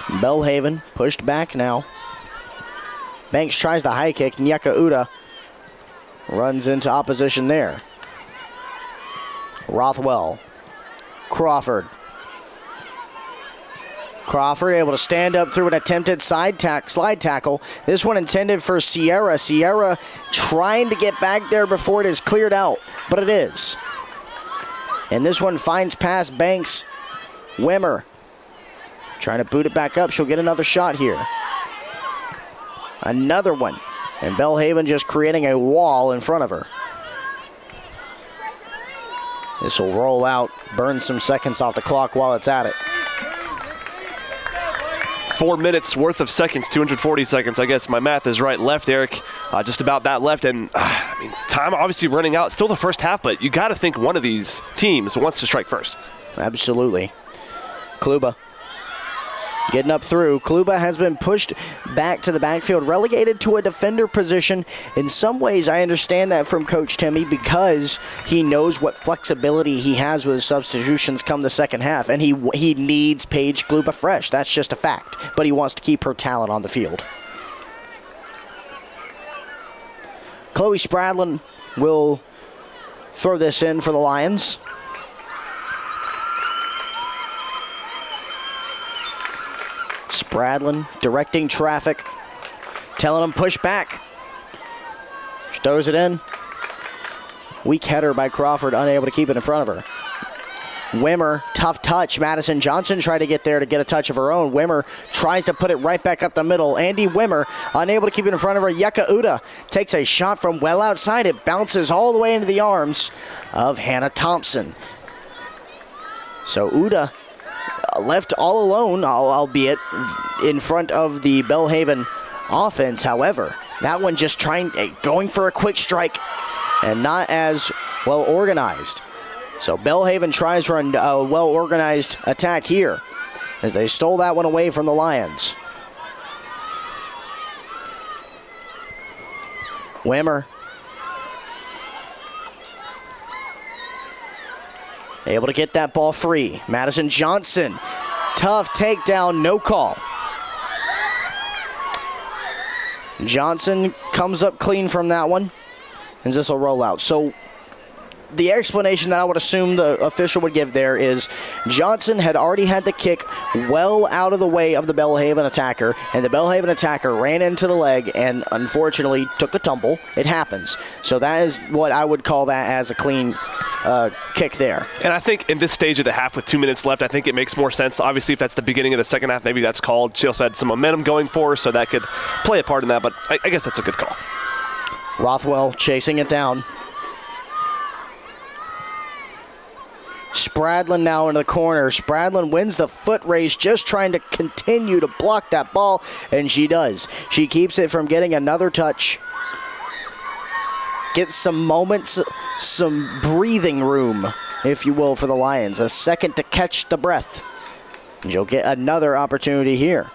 Belhaven pushed back now. Banks tries the high kick, and Yeka Uda runs into opposition there. Rothwell. Crawford. Crawford able to stand up through an attempted slide tackle. This one intended for Sierra. Sierra trying to get back there before it is cleared out, but it is. And this one finds past Banks. Wimmer trying to boot it back up. She'll get another shot here. Another one. And Belhaven just creating a wall in front of her. This will roll out, burn some seconds off the clock while it's at it. 4 minutes worth of seconds, 240 seconds, I guess my math is right. Left, Eric, just about that left. And I mean, time obviously running out. Still the first half, but you got to think one of these teams wants to strike first. Absolutely. Kluba getting up through. Kluba has been pushed back to the backfield, relegated to a defender position. In some ways, I understand that from Coach Timmy because he knows what flexibility he has with his substitutions come the second half, and he needs Paige Kluba fresh. That's just a fact, but he wants to keep her talent on the field. Chloe Spradlin will throw this in for the Lions. Spradlin directing traffic, telling him push back. She throws it in. Weak header by Crawford, unable to keep it in front of her. Wimmer, tough touch. Madison Johnson tried to get there to get a touch of her own. Wimmer tries to put it right back up the middle. Andy Wimmer unable to keep it in front of her. Yeka Uda takes a shot from well outside. It bounces all the way into the arms of Hannah Thompson. So Uda left all alone, albeit in front of the Belhaven offense. However, that one just going for a quick strike and not as well organized. So Belhaven tries for a well-organized attack here as they stole that one away from the Lions. Wimmer able to get that ball free. Madison Johnson, tough takedown, no call. Johnson comes up clean from that one, and this will roll out. So the explanation that I would assume the official would give there is Johnson had already had the kick well out of the way of the Belhaven attacker, and the Belhaven attacker ran into the leg and unfortunately took a tumble. It happens. So that is what I would call that as a clean kick there. And I think in this stage of the half with 2 minutes left, I think it makes more sense. Obviously, if that's the beginning of the second half, maybe that's called. She also had some momentum going for her, so that could play a part in that, but I guess that's a good call. Rothwell chasing it down. Spradlin now into the corner. Spradlin wins the foot race, just trying to continue to block that ball, and she does. She keeps it from getting another touch. Gets some moments, some breathing room, if you will, for the Lions. A second to catch the breath. And you'll get another opportunity here.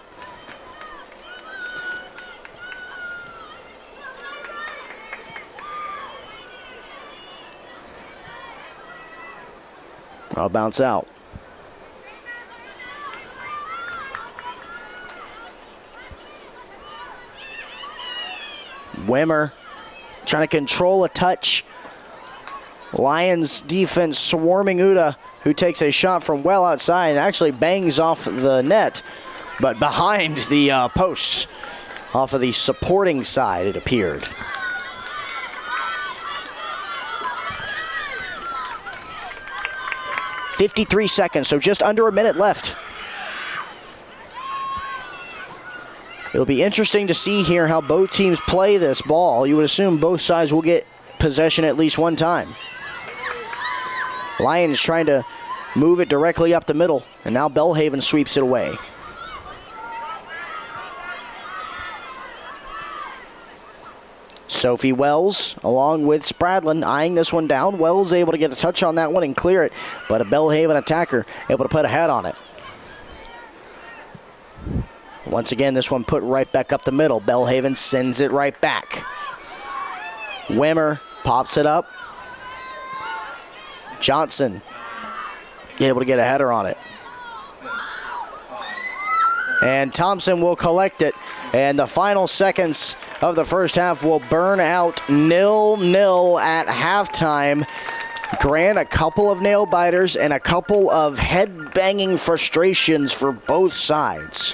I'll bounce out. Wimmer trying to control a touch. Lions defense swarming Uda, who takes a shot from well outside and actually bangs off the net, but behind the posts, off of the supporting side, it appeared. .53 seconds, so just under a minute left. It'll be interesting to see here how both teams play this ball. You would assume both sides will get possession at least one time. Lions trying to move it directly up the middle, and now Belhaven sweeps it away. Sophie Wells, along with Spradlin, eyeing this one down. Wells able to get a touch on that one and clear it, but a Belhaven attacker able to put a head on it. Once again, this one put right back up the middle. Belhaven sends it right back. Wimmer pops it up. Johnson able to get a header on it. And Thompson will collect it. And the final seconds of the first half will burn out 0-0 at halftime. Grant, a couple of nail biters and a couple of head-banging frustrations for both sides.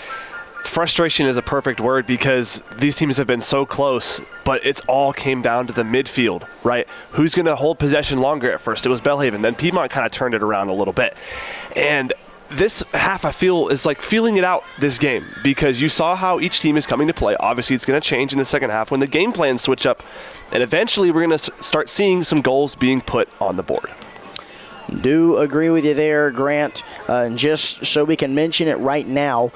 Frustration is a perfect word because these teams have been so close, but it's all came down to the midfield, right? Who's going to hold possession longer at first? It was Belhaven. Then Piedmont kind of turned it around a little bit. And this half, I feel, is like feeling it out this game because you saw how each team is coming to play. Obviously, it's going to change in the second half when the game plans switch up, and eventually we're going to start seeing some goals being put on the board. Do agree with you there, Grant. Just so we can mention it right now,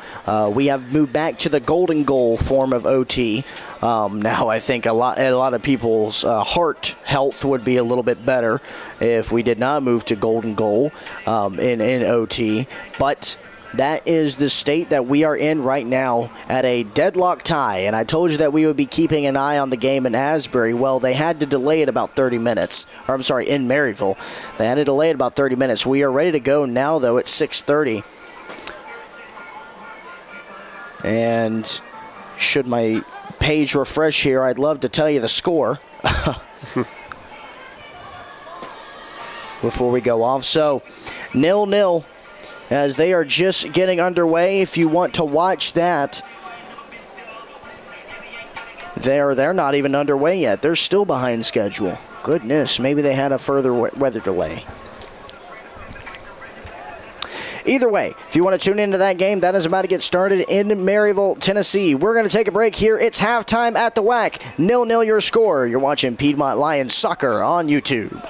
we have moved back to the golden goal form of OT. Now I think a lot of people's heart health would be a little bit better if we did not move to golden goal in OT. But that is the state that we are in right now at a deadlock tie. And I told you that we would be keeping an eye on the game in Asbury. Well, they had to delay it about 30 minutes. Or I'm sorry, in Maryville. They had to delay it about 30 minutes. We are ready to go now, though, at 6:30. And should my page refresh here, I'd love to tell you the score before we go off. So, 0-0. as they are just getting underway. If you want to watch that, they're not even underway yet. They're still behind schedule. Goodness, maybe they had a further weather delay. Either way, if you want to tune into that game, that is about to get started in Maryville, Tennessee. We're going to take a break here. It's halftime at the WAC. 0-0 your score. You're watching Piedmont Lions Soccer on YouTube.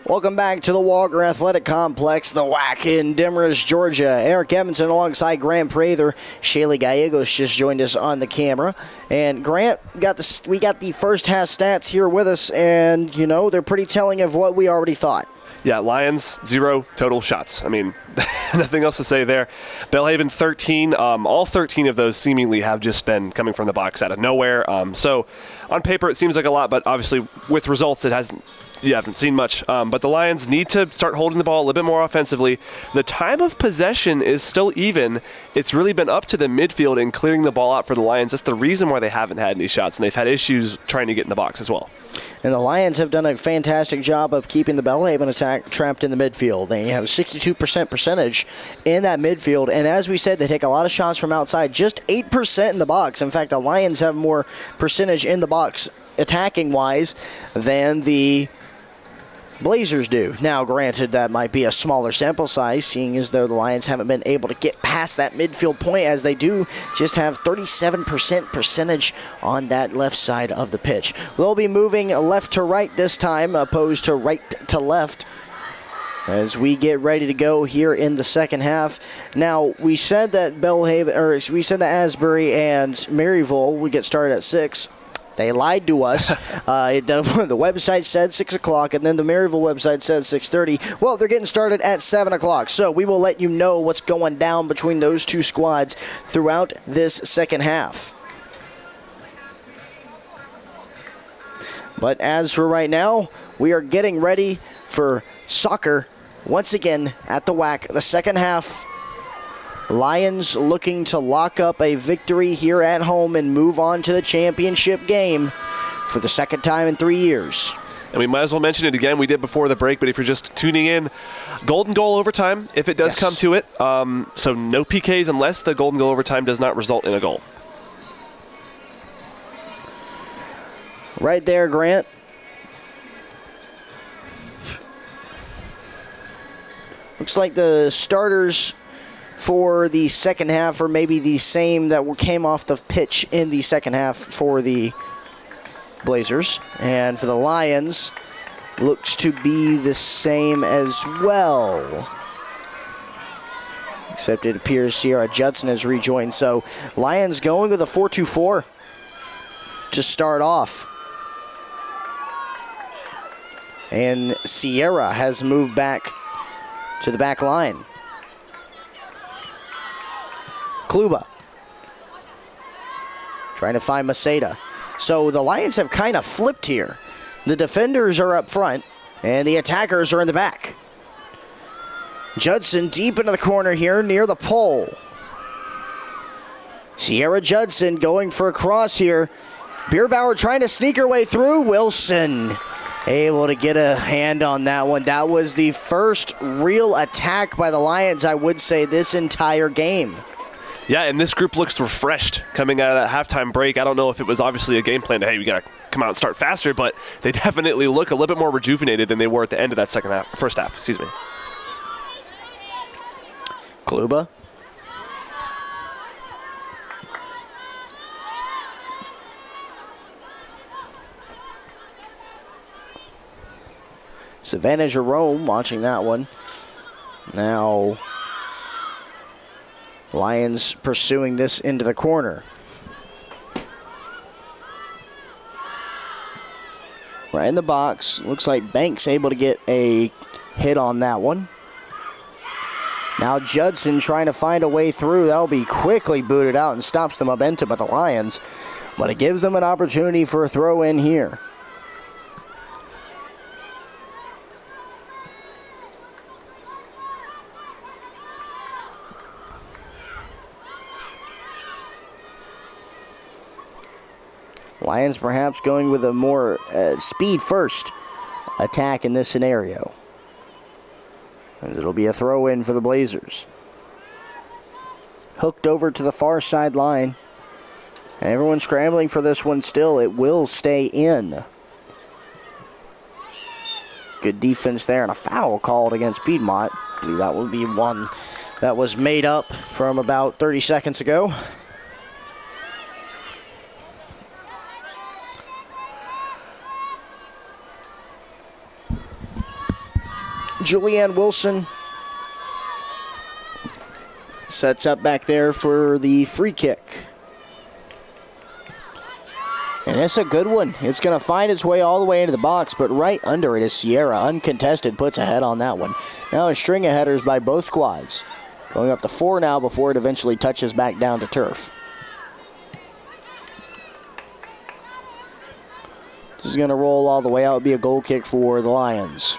Welcome back to the Walker Athletic Complex, the WAC in Demorest, Georgia. Eric Evanson alongside Grant Prather. Shaylee Gallegos just joined us on the camera. And Grant, we got the first half stats here with us, and, they're pretty telling of what we already thought. Yeah, Lions, 0 total shots. I mean, nothing else to say there. Belhaven, 13. All 13 of those seemingly have just been coming from the box out of nowhere. So on paper, it seems like a lot, but obviously with results, you haven't seen much. But the Lions need to start holding the ball a little bit more offensively. The time of possession is still even. It's really been up to the midfield and clearing the ball out for the Lions. That's the reason why they haven't had any shots, and they've had issues trying to get in the box as well. And the Lions have done a fantastic job of keeping the Belhaven attack trapped in the midfield. They have a 62% percentage in that midfield. And as we said, they take a lot of shots from outside, just 8% in the box. In fact, the Lions have more percentage in the box attacking-wise than the Blazers do. Now, granted, that might be a smaller sample size, seeing as though the Lions haven't been able to get past that midfield point, as they do just have 37% percentage on that left side of the pitch. They'll be moving left to right this time, opposed to right to left, as we get ready to go here in the second half. Now, we said that Asbury and Maryville would get started at 6. They lied to us. The website said 6 o'clock, and then the Maryville website said 6:30. Well, they're getting started at 7 o'clock, so we will let you know what's going down between those two squads throughout this second half. But as for right now, we are getting ready for soccer once again at the WAC. The second half, Lions looking to lock up a victory here at home and move on to the championship game for the second time in 3 years. And we might as well mention it again. We did before the break, but if you're just tuning in, golden goal overtime, if it does come to it. So no PKs unless the golden goal overtime does not result in a goal. Right there, Grant. Looks like the starters for the second half, or maybe the same that came off the pitch in the second half for the Blazers. And for the Lions, looks to be the same as well. Except it appears Sierra Judson has rejoined. So Lions going with a 4-2-4 to start off. And Sierra has moved back to the back line. Kluba trying to find Maceda. So the Lions have kind of flipped here. The defenders are up front, and the attackers are in the back. Judson deep into the corner here near the pole. Sierra Judson going for a cross here. Bierbauer trying to sneak her way through. Wilson able to get a hand on that one. That was the first real attack by the Lions, I would say, this entire game. Yeah, and this group looks refreshed coming out of that halftime break. I don't know if it was obviously a game plan to, hey, we got to come out and start faster, but they definitely look a little bit more rejuvenated than they were at the end of that first half. Kluba. Savannah Jerome watching that one. Now, Lions pursuing this into the corner. Right in the box. Looks like Banks able to get a hit on that one. Now Judson trying to find a way through. That'll be quickly booted out and stops the momentum of the Lions. But it gives them an opportunity for a throw in here. Lions perhaps going with a more speed-first attack in this scenario. As it'll be a throw-in for the Blazers. Hooked over to the far sideline. And everyone's scrambling for this one still. It will stay in. Good defense there, and a foul called against Piedmont. I believe that will be one that was made up from about 30 seconds ago. Julianne Wilson sets up back there for the free kick. And it's a good one. It's going to find its way all the way into the box, but right under it is Sierra. Uncontested, puts a head on that one. Now a string of headers by both squads. Going up to 4 now before it eventually touches back down to turf. This is going to roll all the way out. It'll be a goal kick for the Lions.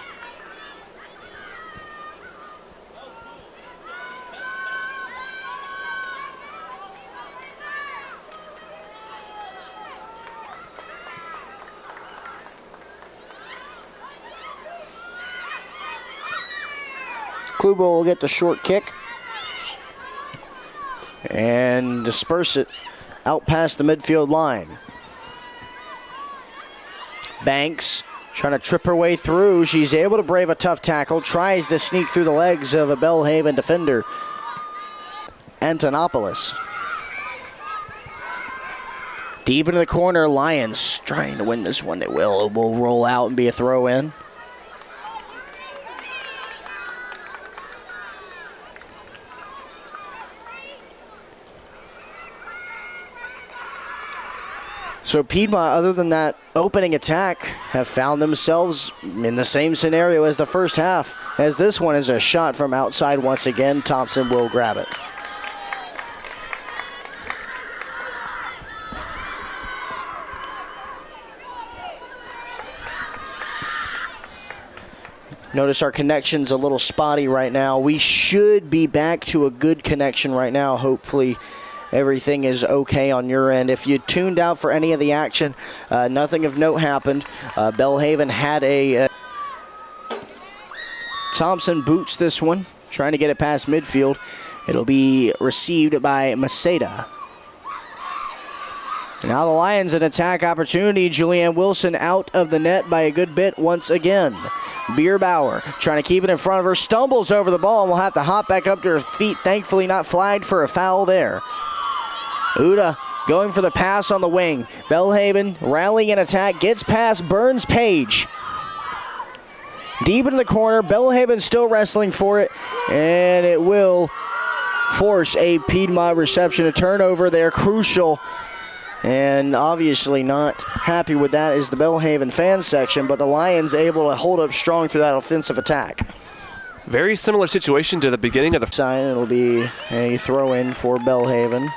Klubo will get the short kick and disperse it out past the midfield line. Banks trying to trip her way through. She's able to brave a tough tackle, tries to sneak through the legs of a Belhaven defender, Antonopoulos. Deep into the corner, Lions trying to win this one. They will. It will roll out and be a throw in. So Piedmont, other than that opening attack, have found themselves in the same scenario as the first half, as this one is a shot from outside once again. Thompson will grab it. Notice our connection's a little spotty right now. We should be back to a good connection right now, hopefully. Everything is okay on your end. If you tuned out for any of the action, nothing of note happened. Belhaven had a... Thompson boots this one, trying to get it past midfield. It'll be received by Maceda. Now the Lions an attack opportunity. Julianne Wilson out of the net by a good bit once again. Bierbauer trying to keep it in front of her, stumbles over the ball and will have to hop back up to her feet. Thankfully not flagged for a foul there. Uda going for the pass on the wing. Belhaven rallying in attack, gets past Burns Page. Deep into the corner, Belhaven still wrestling for it, and it will force a Piedmont reception. A turnover there, crucial, and obviously not happy with that is the Belhaven fan section, but the Lions able to hold up strong through that offensive attack. Very similar situation to the beginning of the... Sign, it'll be a throw-in for Belhaven.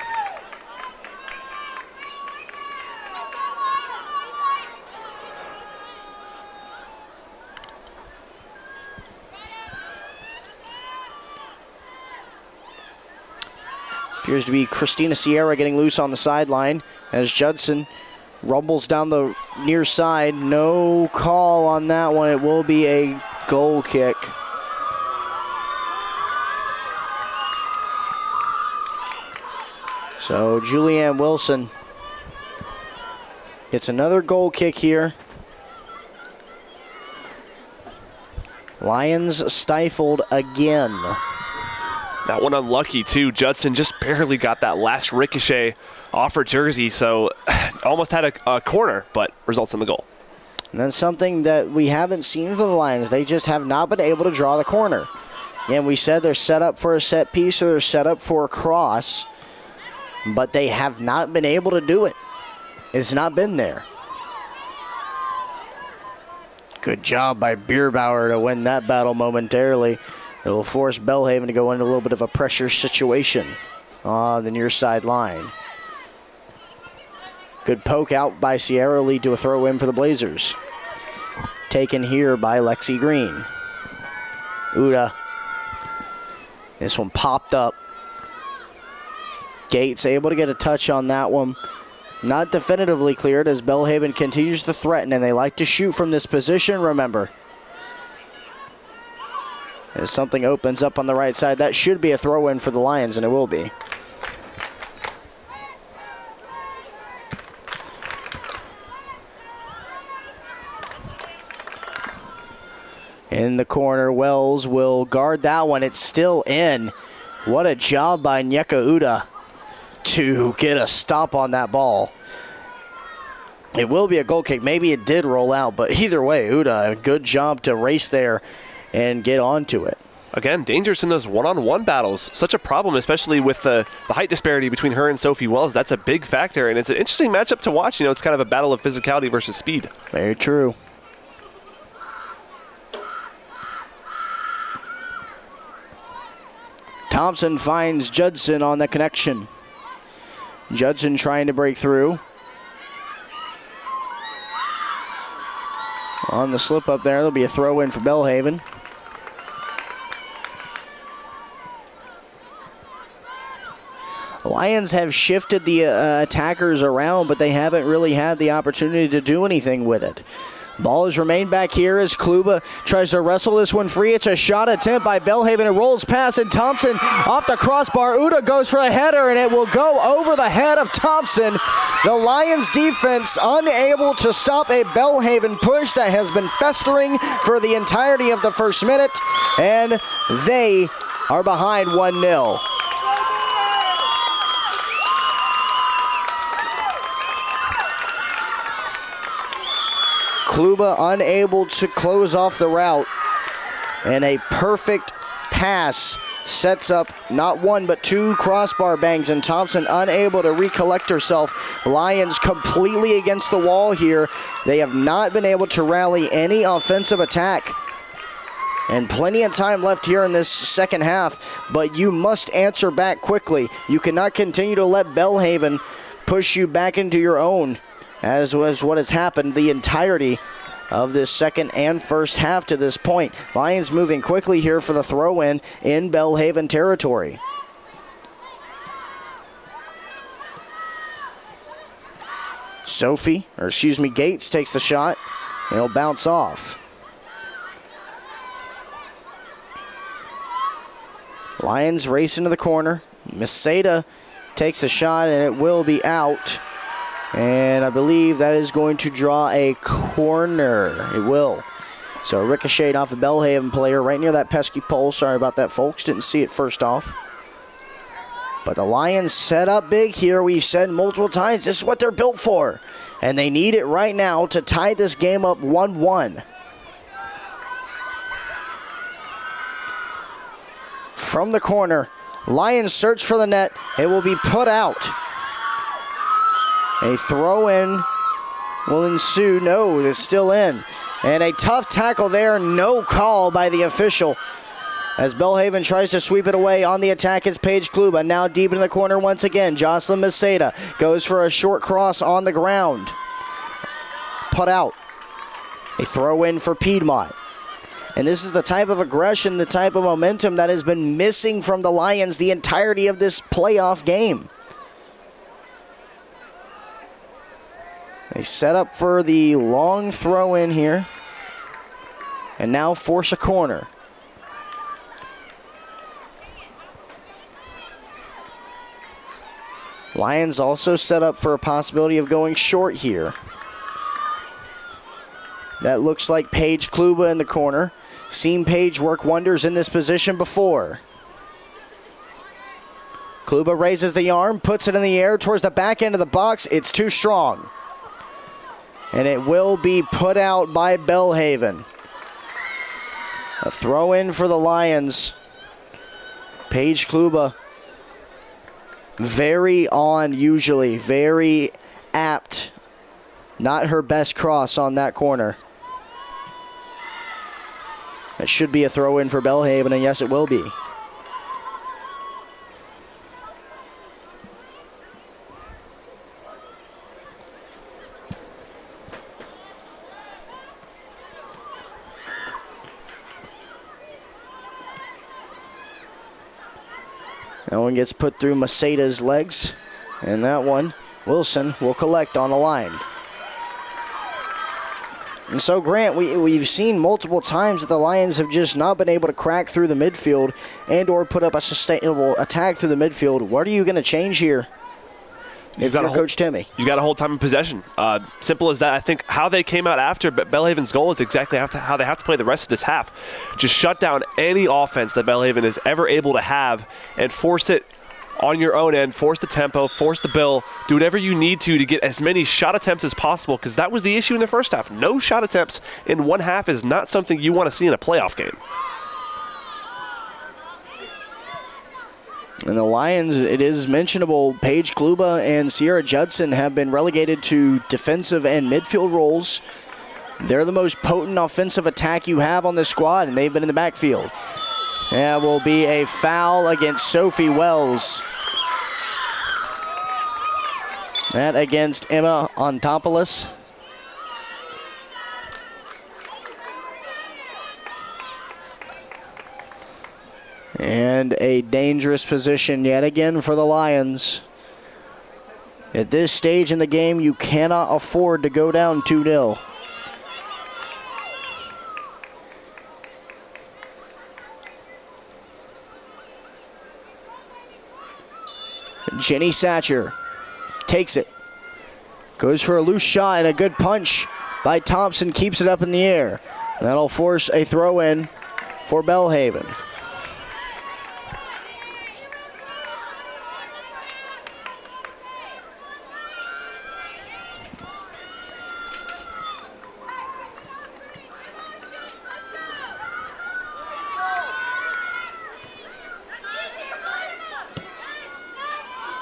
Appears to be Christina Sierra getting loose on the sideline as Judson rumbles down the near side. No call on that one. It will be a goal kick. So Julianne Wilson gets another goal kick here. Lions stifled again. That one unlucky, too. Judson just barely got that last ricochet off her jersey, so almost had a corner, but results in the goal. And that's something that we haven't seen from the Lions. They just have not been able to draw the corner. And we said they're set up for a set piece or they're set up for a cross, but they have not been able to do it. It's not been there. Good job by Bierbauer to win that battle momentarily. It will force Belhaven to go into a little bit of a pressure situation on the near side line. Good poke out by Sierra, lead to a throw in for the Blazers. Taken here by Lexi Green. Uda. This one popped up. Gates able to get a touch on that one. Not definitively cleared as Belhaven continues to threaten, and they like to shoot from this position, remember. As something opens up on the right side, that should be a throw-in for the Lions, and it will be. In the corner, Wells will guard that one. It's still in. What a job by Nyeka Uda to get a stop on that ball. It will be a goal kick. Maybe it did roll out, but either way, Uda, a good job to race there and get onto it. Again, dangerous in those one-on-one battles. Such a problem, especially with the height disparity between her and Sophie Wells. That's a big factor, and it's an interesting matchup to watch. It's kind of a battle of physicality versus speed. Very true. Thompson finds Judson on the connection. Judson trying to break through. On the slip up there, there'll be a throw in for Belhaven. Lions have shifted the attackers around, but they haven't really had the opportunity to do anything with it. Ball has remained back here as Kluba tries to wrestle this one free. It's a shot attempt by Belhaven. It rolls past, and Thompson off the crossbar. Uda goes for a header, and it will go over the head of Thompson. The Lions defense unable to stop a Belhaven push that has been festering for the entirety of the first minute, and they are behind 1-0. Kluba unable to close off the route, and a perfect pass sets up not one but two crossbar bangs, and Thompson unable to recollect herself. Lions completely against the wall here. They have not been able to rally any offensive attack, and plenty of time left here in this second half, but you must answer back quickly. You cannot continue to let Belhaven push you back into your own, as was what has happened the entirety of this second and first half to this point. Lions moving quickly here for the throw-in in Belhaven territory. Gates takes the shot. It'll bounce off. Lions race into the corner. Maseda takes the shot, and it will be out. And I believe that is going to draw a corner. It will. So a ricochet off a Belhaven player right near that pesky pole. Sorry about that, folks. Didn't see it first off. But the Lions set up big here. We've said multiple times, this is what they're built for. And they need it right now to tie this game up 1-1. From the corner, Lions search for the net. It will be put out. A throw-in will ensue. No, it's still in. And a tough tackle there. No call by the official. As Belhaven tries to sweep it away. On the attack is Paige Kluba. Now deep in the corner once again. Jocelyn Maseda goes for a short cross on the ground. Put out. A throw-in for Piedmont. And this is the type of aggression, the type of momentum that has been missing from the Lions the entirety of this playoff game. They set up for the long throw in here and now force a corner. Lions also set up for a possibility of going short here. That looks like Paige Kluba in the corner. Seen Paige work wonders in this position before. Kluba raises the arm, puts it in the air towards the back end of the box. It's too strong. And it will be put out by Belhaven. A throw in for the Lions. Paige Kluba, very on usually, very apt. Not her best cross on that corner. That should be a throw in for Belhaven, and yes, it will be. That one gets put through Maceda's legs, and that one, Wilson will collect on the line. And so, Grant, we've seen multiple times that the Lions have just not been able to crack through the midfield and or put up a sustainable attack through the midfield. What are you going to change here if you're Coach Timmy? You got to hold time in possession. Simple as that. I think how they came out after Belhaven's goal is exactly how they have to play the rest of this half. Just shut down any offense that Belhaven is ever able to have and force it on your own end, force the tempo, force the bill, do whatever you need to get as many shot attempts as possible, because that was the issue in the first half. No shot attempts in one half is not something you want to see in a playoff game. And the Lions, it is mentionable, Paige Kluba and Sierra Judson have been relegated to defensive and midfield roles. They're the most potent offensive attack you have on this squad, and they've been in the backfield. That will be a foul against Sophie Wells. That against Emma Ontopoulos. And a dangerous position yet again for the Lions. At this stage in the game, you cannot afford to go down 2-0. Jenny Satcher takes it. Goes for a loose shot and a good punch by Thompson. Keeps it up in the air. That'll force a throw-in for Belhaven.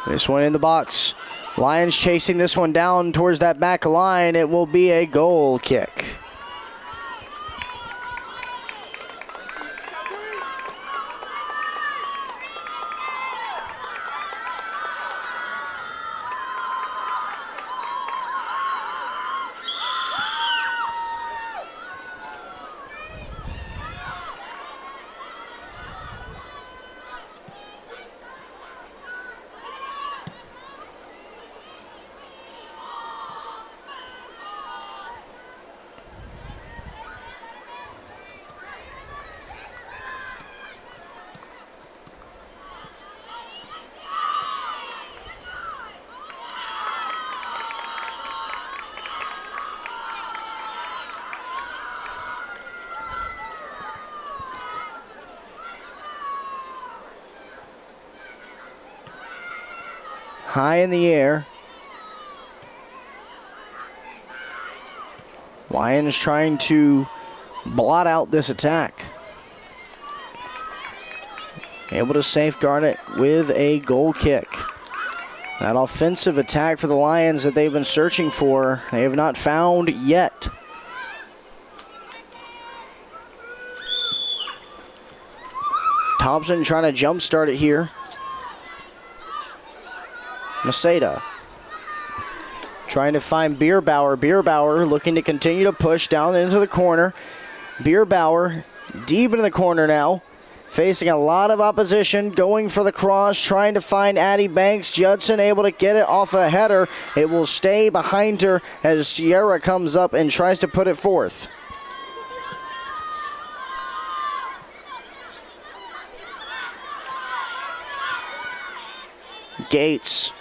This one in the box. Lions chasing this one down towards that back line. It will be a goal kick. High in the air. Lions trying to blot out this attack. Able to safeguard it with a goal kick. That offensive attack for the Lions that they've been searching for, they have not found yet. Thompson trying to jumpstart it here. Maceda trying to find Bierbauer. Bierbauer looking to continue to push down into the corner. Bierbauer deep into the corner now, facing a lot of opposition, going for the cross, trying to find Addie Banks. Judson able to get it off a header. It will stay behind her as Sierra comes up and tries to put it forth. Gates.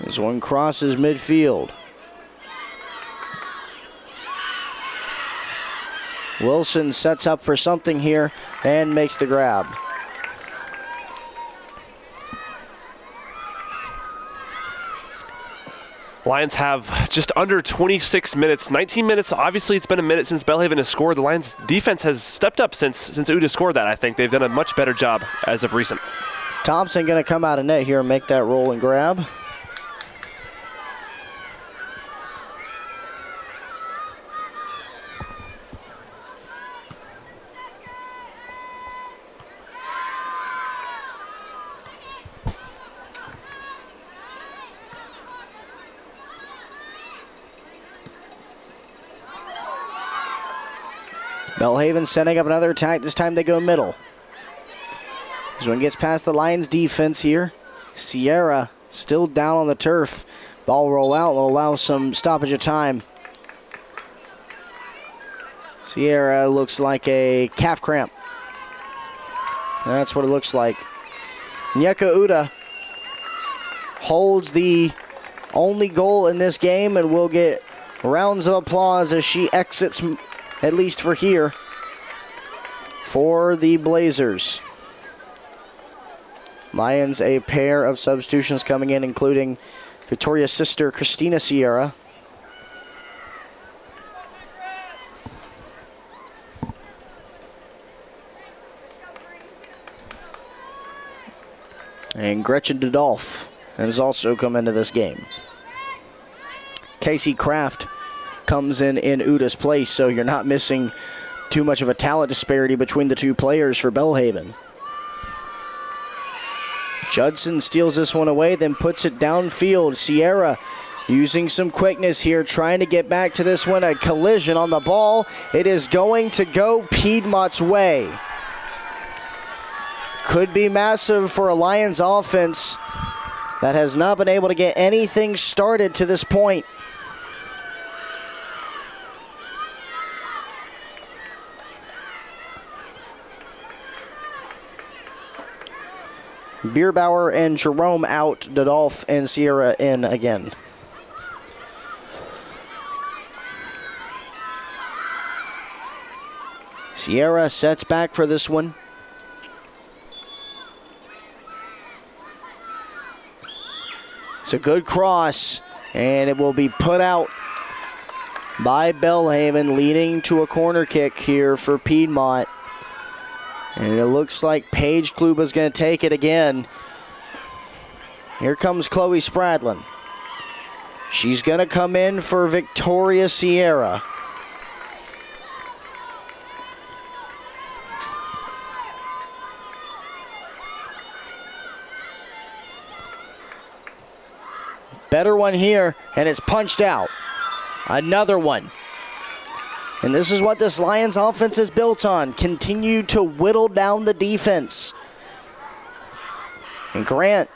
This one crosses midfield. Wilson sets up for something here and makes the grab. Lions have just under 26 minutes, 19 minutes. Obviously, it's been a minute since Belhaven has scored. The Lions' defense has stepped up since Uda scored that. I think they've done a much better job as of recent. Thompson going to come out of net here and make that roll and grab. Belhaven setting up another attack. This time they go middle. This one gets past the Lions defense here. Sierra still down on the turf. Ball roll out will allow some stoppage of time. Sierra looks like a calf cramp. That's what it looks like. Nyeka Uda holds the only goal in this game and will get rounds of applause as she exits, at least for here, for the Blazers. Lions, a pair of substitutions coming in, including Victoria's sister, Christina Sierra. And Gretchen Dudolph has also come into this game. Casey Kraft comes in Uda's place, so you're not missing too much of a talent disparity between the two players for Belhaven. Judson steals this one away, then puts it downfield. Sierra using some quickness here, trying to get back to this one. A collision on the ball. It is going to go Piedmont's way. Could be massive for a Lions offense that has not been able to get anything started to this point. Bierbauer and Jerome out, Dudolph and Sierra in again. Sierra sets back for this one. It's a good cross, and it will be put out by Belhaven, leading to a corner kick here for Piedmont. And it looks like Paige Kluba's going to take it again. Here comes Chloe Spradlin. She's going to come in for Victoria Sierra. Better one here, and it's punched out. Another one. And this is what this Lions offense is built on. Continue to whittle down the defense. And Grant,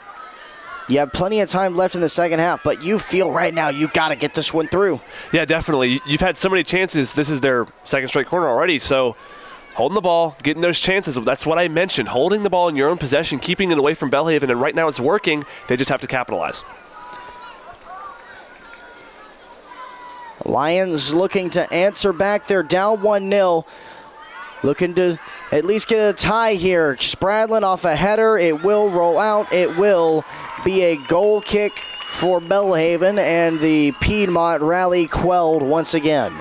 you have plenty of time left in the second half, but you feel right now you got to get this one through. Yeah, definitely. You've had so many chances. This is their second straight corner already, so holding the ball, getting those chances. That's what I mentioned. Holding the ball in your own possession, keeping it away from Belhaven, and right now it's working. They just have to capitalize. Lions looking to answer back. They're down 1-0. Looking to at least get a tie here. Spradlin off a header. It will roll out. It will be a goal kick for Belhaven, and the Piedmont rally quelled once again.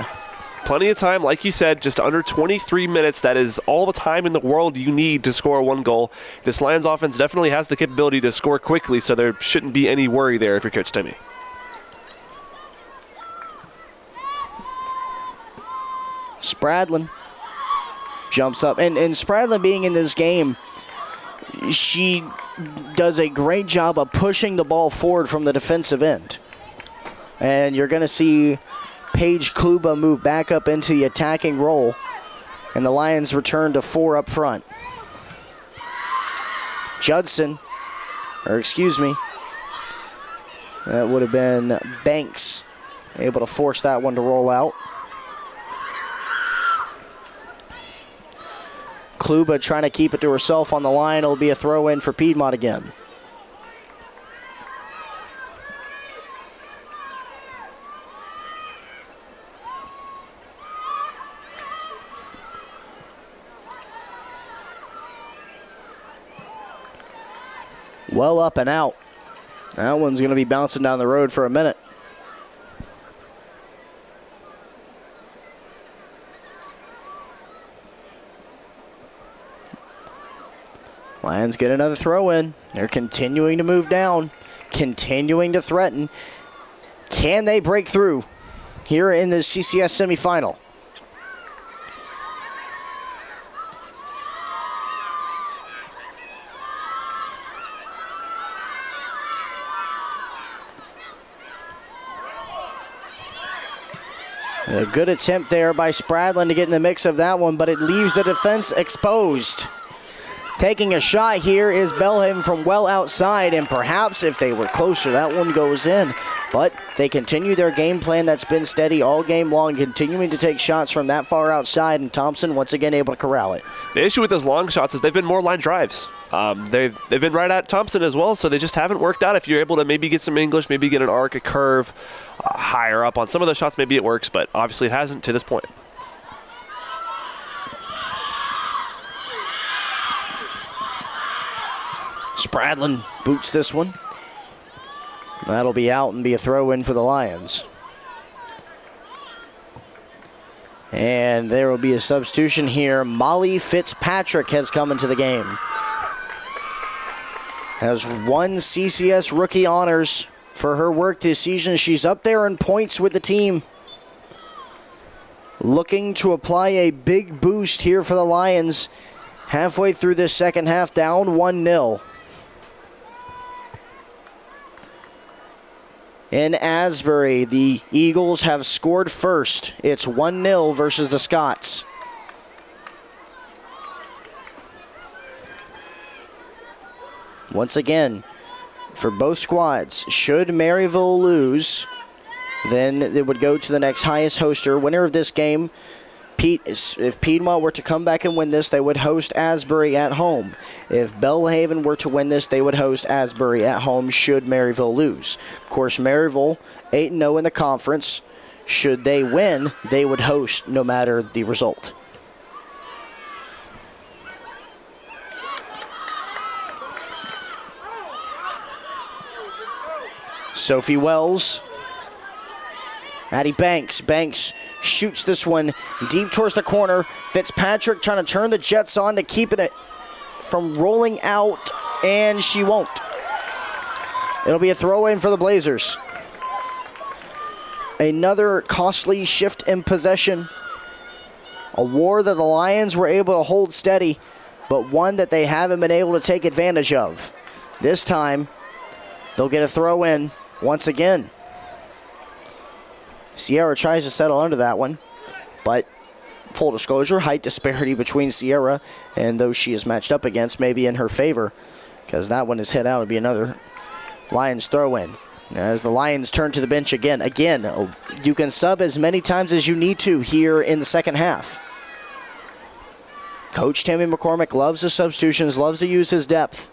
Plenty of time, like you said, just under 23 minutes. That is all the time in the world you need to score one goal. This Lions offense definitely has the capability to score quickly, so there shouldn't be any worry there if you're Coach Timmy. Spradlin jumps up. And Spradlin being in this game, she does a great job of pushing the ball forward from the defensive end. And you're going to see Paige Kluba move back up into the attacking role. And the Lions return to 4 up front. Judson, that would have been Banks, able to force that one to roll out. Kluba trying to keep it to herself on the line. It'll be a throw in for Piedmont again. Well up and out. That one's going to be bouncing down the road for a minute. Lions get another throw in. They're continuing to move down, continuing to threaten. Can they break through here in the CCS semifinal? A good attempt there by Spradlin to get in the mix of that one, but it leaves the defense exposed. Taking a shot here is Belhaven from well outside, and perhaps if they were closer, that one goes in. But they continue their game plan that's been steady all game long, continuing to take shots from that far outside, and Thompson once again able to corral it. The issue with those long shots is they've been more line drives. They've been right at Thompson as well, so they just haven't worked out. If you're able to maybe get some English, maybe get an arc, a curve higher up on some of those shots, maybe it works, but obviously it hasn't to this point. Spradlin boots this one. That'll be out and be a throw-in for the Lions. And there will be a substitution here. Molly Fitzpatrick has come into the game. Has won CCS rookie honors for her work this season. She's up there in points with the team. Looking to apply a big boost here for the Lions. Halfway through this second half, down 1-0. In Asbury, the Eagles have scored first. It's 1-0 versus the Scots. Once again, for both squads, should Maryville lose, then it would go to the next highest hoster. Winner of this game, if Piedmont were to come back and win this, they would host Asbury at home. If Belhaven were to win this, they would host Asbury at home should Maryville lose. Of course, Maryville 8-0 in the conference. Should they win, they would host no matter the result. Sophie Wells. Addie Banks. Banks shoots this one deep towards the corner. Fitzpatrick trying to turn the Jets on to keep it from rolling out, and she won't. It'll be a throw-in for the Blazers. Another costly shift in possession. A war that the Lions were able to hold steady, but one that they haven't been able to take advantage of. This time, they'll get a throw-in once again. Sierra tries to settle under that one, but full disclosure, height disparity between Sierra and those she is matched up against may be in her favor, because that one is hit out. It'll be another Lions throw-in. As the Lions turn to the bench again, you can sub as many times as you need to here in the second half. Coach Tammy McCormick loves the substitutions, loves to use his depth,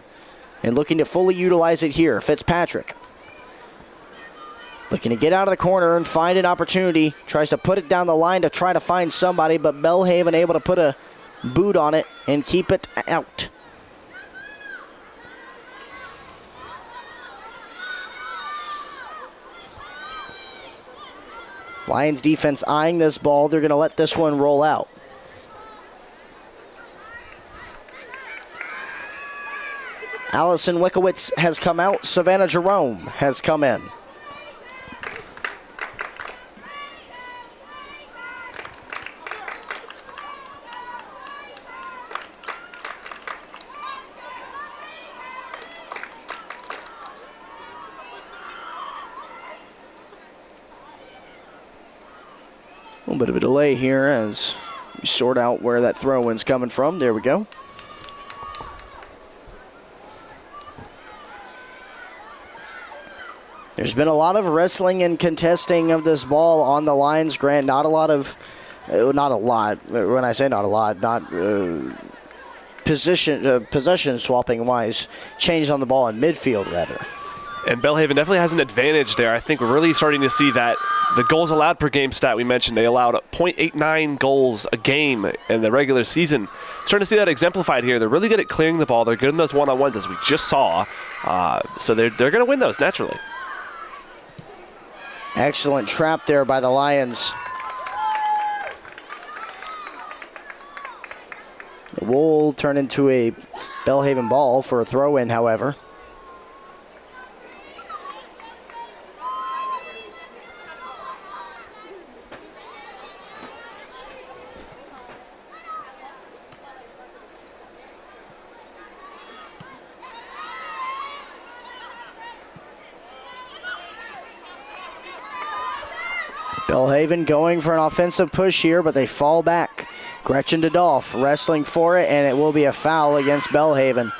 and looking to fully utilize it here. Fitzpatrick looking to get out of the corner and find an opportunity. Tries to put it down the line to try to find somebody, but Belhaven able to put a boot on it and keep it out. Lions defense eyeing this ball. They're going to let this one roll out. Allison Wickowitz has come out. Savannah Jerome has come in. A little bit of a delay here as we sort out where that throw-in's coming from. There we go. There's been a lot of wrestling and contesting of this ball on the Lions, Grant. Not a lot. When I say not a lot, not possession swapping wise, changed on the ball in midfield rather. And Belhaven definitely has an advantage there. I think we're really starting to see that the goals allowed per game stat we mentioned, they allowed 0.89 goals a game in the regular season. Starting to see that exemplified here. They're really good at clearing the ball. They're good in those one-on-ones as we just saw. So they're going to win those naturally. Excellent trap there by the Lions. It will turn into a Belhaven ball for a throw-in, however. Belhaven going for an offensive push here, but they fall back. Gretchen Dodolph wrestling for it, and it will be a foul against Belhaven.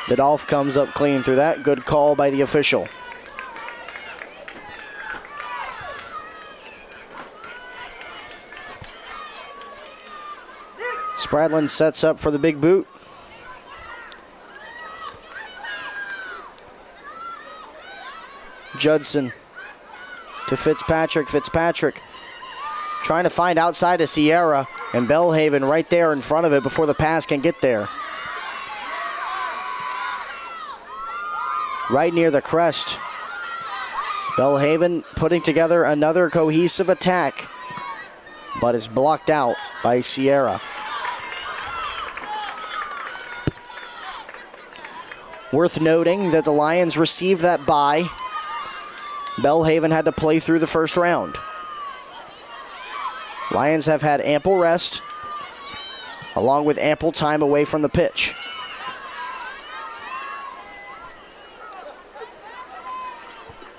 Dodolph comes up clean through that. Good call by the official. Spradlin sets up for the big boot. Judson to Fitzpatrick. Fitzpatrick trying to find outside of Sierra, and Belhaven right there in front of it before the pass can get there. Right near the crest. Belhaven putting together another cohesive attack, but it's blocked out by Sierra. Worth noting that the Lions received that bye. Belhaven had to play through the first round. Lions have had ample rest, along with ample time away from the pitch.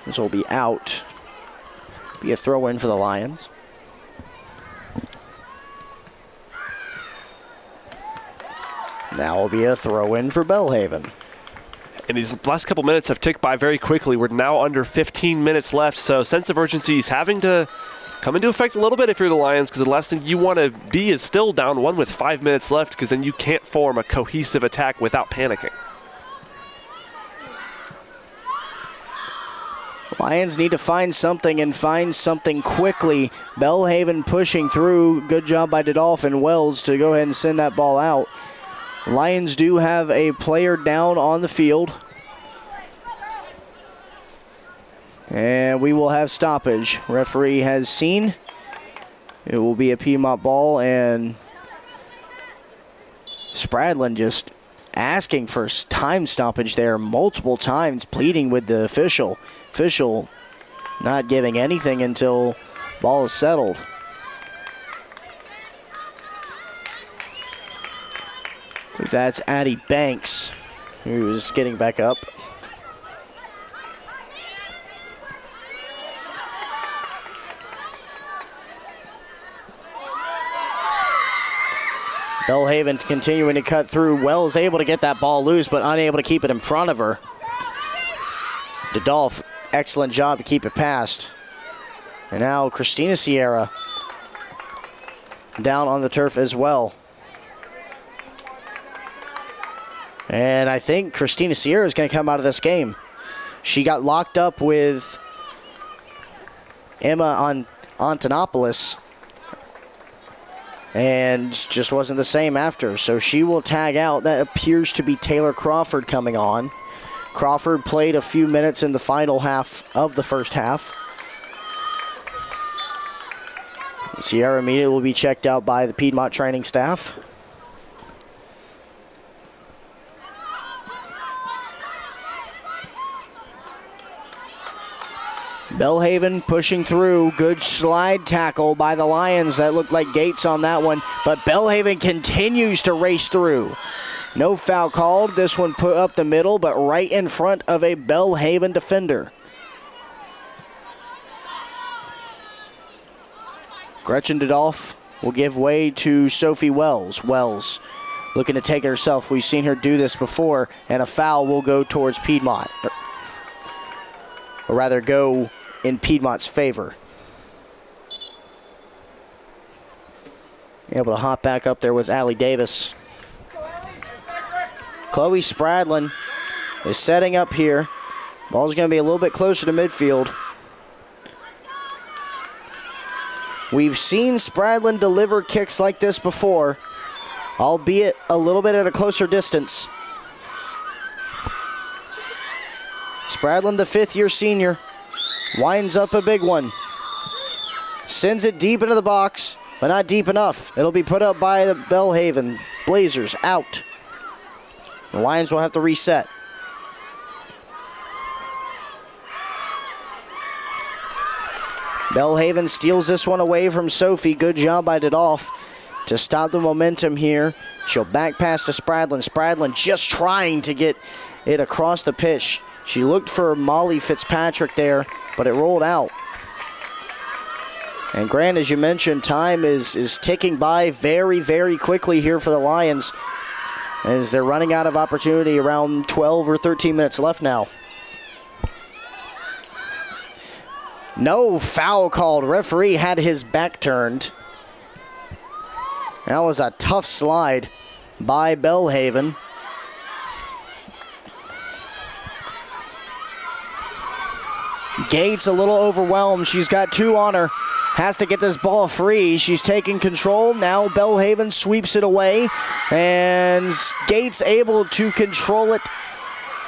This will be out. Be a throw in for the Lions. Now will be a throw in for Belhaven. And these last couple minutes have ticked by very quickly. We're now under 15 minutes left, so sense of urgency is having to come into effect a little bit if you're the Lions, because the last thing you want to be is still down one with 5 minutes left, because then you can't form a cohesive attack without panicking. Lions need to find something and find something quickly. Belhaven pushing through. Good job by Dodolph and Wells to go ahead and send that ball out. Lions do have a player down on the field. And we will have stoppage. Referee has seen. It will be a Piedmont ball, and Spradlin just asking for time stoppage there multiple times, pleading with the official. Official not giving anything until ball is settled. I believe that's Addie Banks, who's getting back up. Belhaven continuing to cut through. Wells able to get that ball loose, but unable to keep it in front of her. Dodolph, excellent job to keep it past. And now Christina Sierra down on the turf as well. And I think Christina Sierra is going to come out of this game. She got locked up with Emma Antonopoulos and just wasn't the same after. So she will tag out. That appears to be Taylor Crawford coming on. Crawford played a few minutes in the final half of the first half. Sierra immediately will be checked out by the Piedmont training staff. Belhaven pushing through. Good slide tackle by the Lions. That looked like Gates on that one. But Belhaven continues to race through. No foul called. This one put up the middle, but right in front of a Belhaven defender. Gretchen Dodolph will give way to Sophie Wells. Wells looking to take it herself. We've seen her do this before, and a foul will go towards Piedmont. Or rather, go in Piedmont's favor. Able to hop back up there was Allie Davis. Chloe Spradlin is setting up here. Ball's going to be a little bit closer to midfield. We've seen Spradlin deliver kicks like this before, albeit a little bit at a closer distance. Spradlin, the fifth-year senior, winds up a big one. Sends it deep into the box, but not deep enough. It'll be put up by the Belhaven Blazers, out. The Lions will have to reset. Belhaven steals this one away from Sophie. Good job by Dodolph to stop the momentum here. She'll back pass to Spradlin. Spradlin just trying to get it across the pitch. She looked for Molly Fitzpatrick there, but it rolled out. And Grant, as you mentioned, time is ticking by very, very quickly here for the Lions as they're running out of opportunity, around 12 or 13 minutes left now. No foul called. Referee had his back turned. That was a tough slide by Belhaven. Gates a little overwhelmed. She's got 2 on her. Has to get this ball free. She's taking control. Now Belhaven sweeps it away. And Gates able to control it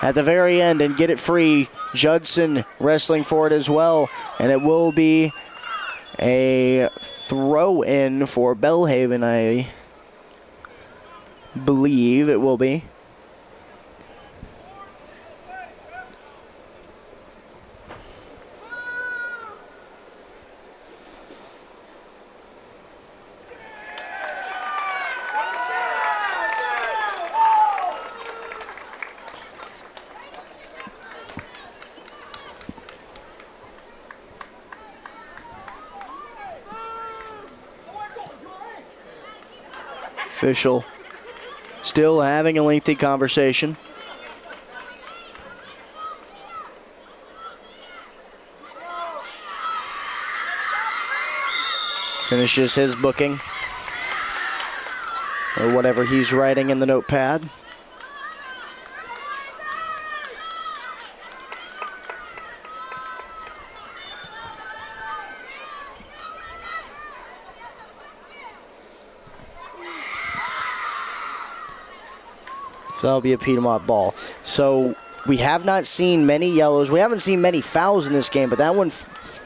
at the very end and get it free. Judson wrestling for it as well. And it will be a throw-in for Belhaven, I believe it will be. Official still having a lengthy conversation. Finishes his booking, or whatever he's writing in the notepad. So that'll be a Piedmont ball. So we have not seen many yellows. We haven't seen many fouls in this game, but that one,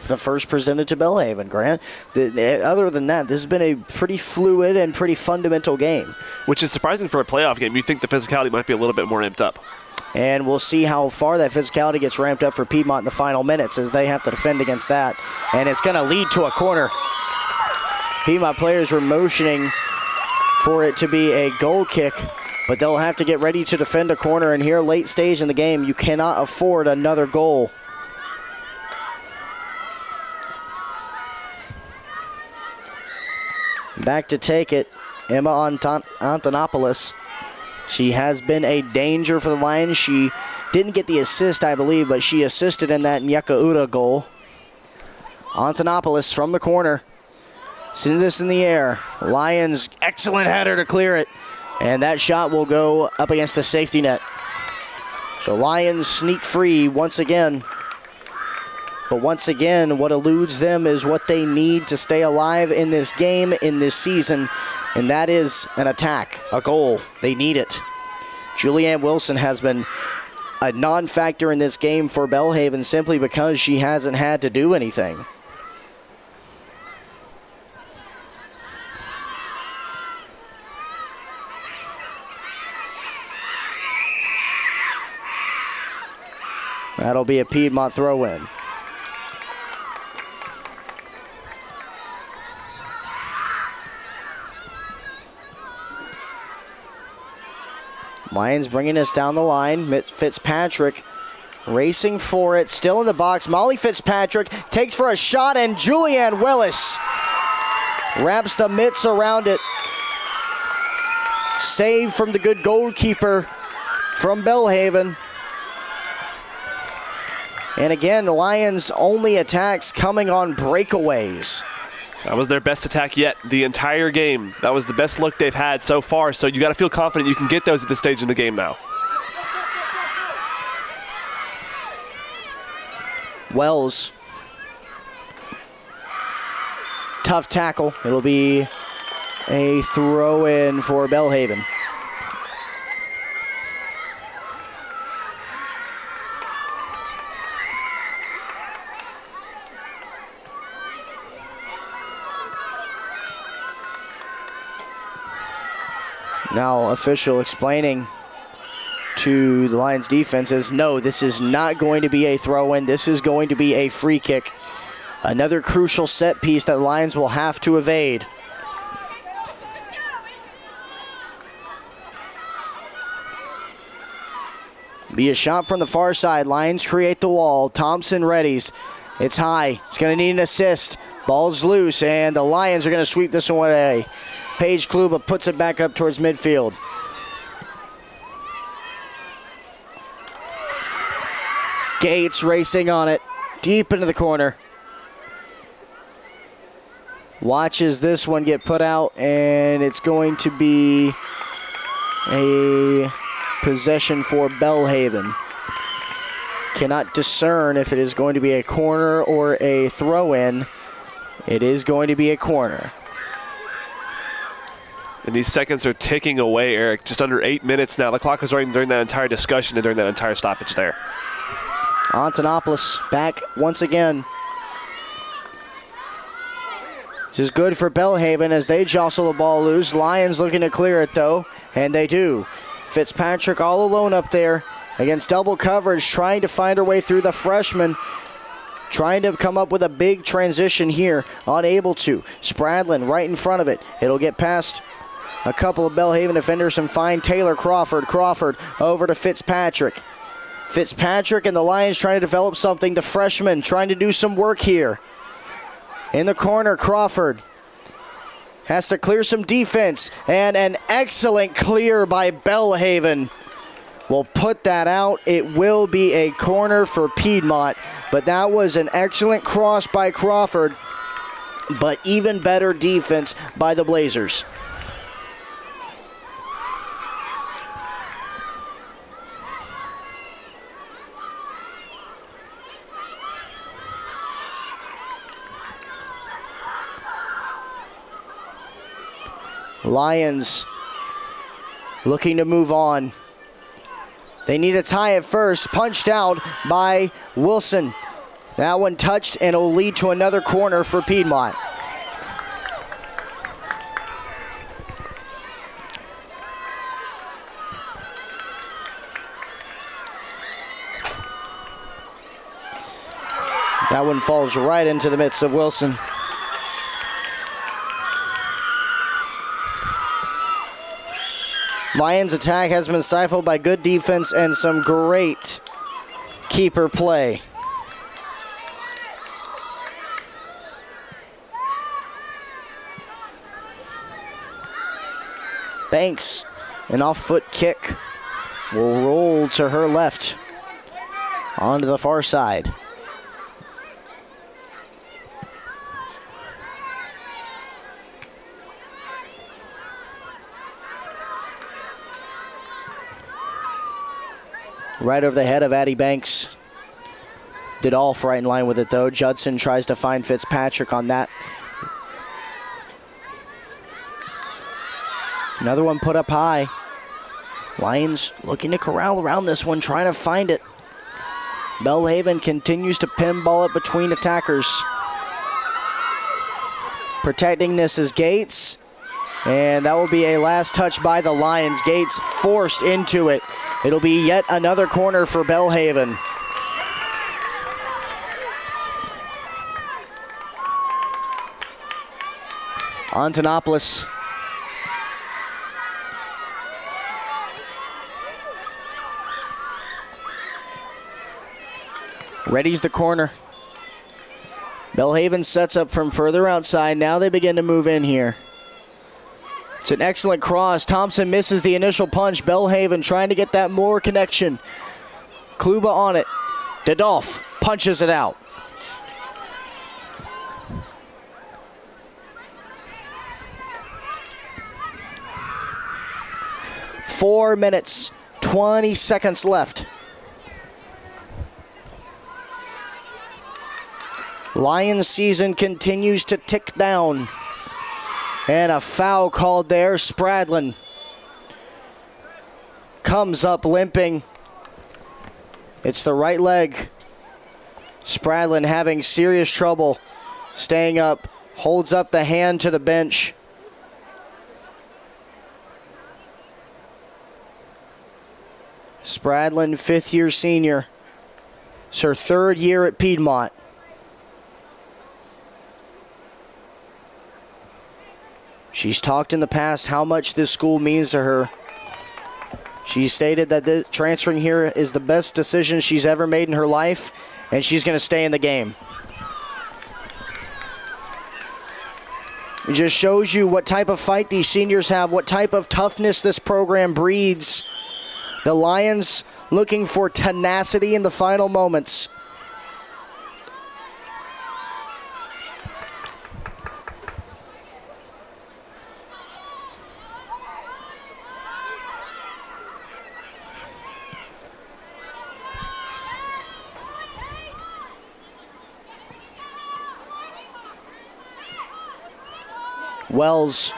the first presented to Belhaven, Grant. Other than that, this has been a pretty fluid and pretty fundamental game. Which is surprising for a playoff game. You think the physicality might be a little bit more amped up. And we'll see how far that physicality gets ramped up for Piedmont in the final minutes as they have to defend against that. And it's going to lead to a corner. Piedmont players were motioning for it to be a goal kick, but they'll have to get ready to defend a corner. And here, late stage in the game, you cannot afford another goal. Back to take it, Emma Antonopoulos. She has been a danger for the Lions. She didn't get the assist, I believe, but she assisted in that Nyakauda goal. Antonopoulos from the corner. Sends this in the air. Lions, excellent header to clear it. And that shot will go up against the safety net. So Lions sneak free once again. But once again, what eludes them is what they need to stay alive in this game, in this season, and that is an attack, a goal. They need it. Julianne Wilson has been a non-factor in this game for Belhaven simply because she hasn't had to do anything. That'll be a Piedmont throw-in. Lions bringing us down the line. Fitzpatrick racing for it. Still in the box. Molly Fitzpatrick takes for a shot, and Julianne Willis wraps the mitts around it. Save from the good goalkeeper from Belhaven. And again, the Lions' only attacks coming on breakaways. That was their best attack yet the entire game. That was the best look they've had so far, so you got to feel confident you can get those at this stage in the game now. Wells. Tough tackle. It'll be a throw-in for Belhaven. Now, official explaining to the Lions defense is, no, this is not going to be a throw-in. This is going to be a free kick. Another crucial set piece that the Lions will have to evade. Be a shot from the far side. Lions create the wall. Thompson readies. It's high. It's going to need an assist. Ball's loose, and the Lions are going to sweep this one away. Paige Kluba puts it back up towards midfield. Gates racing on it, deep into the corner. Watches this one get put out, and it's going to be a possession for Belhaven. Cannot discern if it is going to be a corner or a throw-in. It is going to be a corner. And these seconds are ticking away, Eric. Just under 8 minutes now. The clock was running during that entire discussion and during that entire stoppage there. Antonopoulos back once again. This is good for Belhaven as they jostle the ball loose. Lions looking to clear it, though, and they do. Fitzpatrick all alone up there against double coverage, trying to find her way through the freshman. Trying to come up with a big transition here. Unable to. Spradlin right in front of it. It'll get past a couple of Belhaven defenders and find Taylor Crawford. Crawford over to Fitzpatrick. Fitzpatrick and the Lions trying to develop something. The freshman trying to do some work here. In the corner, Crawford has to clear some defense. And an excellent clear by Belhaven. Will put that out. It will be a corner for Piedmont. But that was an excellent cross by Crawford. But even better defense by the Blazers. Lions looking to move on. They need to tie it first. Punched out by Wilson. That one touched and it'll lead to another corner for Piedmont. That one falls right into the midst of Wilson. Lions' attack has been stifled by good defense and some great keeper play. Banks, an off-foot kick, will roll to her left onto the far side. Right over the head of Addie Banks. Did all right in line with it, though. Judson tries to find Fitzpatrick on that. Another one put up high. Lions looking to corral around this one, trying to find it. Belhaven continues to pinball it between attackers. Protecting this is Gates. And that will be a last touch by the Lions. Gates forced into it. It'll be yet another corner for Belhaven. Antonopoulos. Readies the corner. Belhaven sets up from further outside. Now they begin to move in here. It's an excellent cross. Thompson misses the initial punch. Belhaven trying to get that more connection. Kluba on it. Dadolf punches it out. Four minutes, 20 seconds left. Lions season continues to tick down. And a foul called there. Spradlin comes up limping. It's the right leg. Spradlin having serious trouble staying up. Holds up the hand to the bench. Spradlin, fifth-year senior. It's her third year at Piedmont. She's talked in the past how much this school means to her. She stated that transferring here is the best decision she's ever made in her life, and she's going to stay in the game. It just shows you what type of fight these seniors have, what type of toughness this program breeds. The Lions looking for tenacity in the final moments. Wells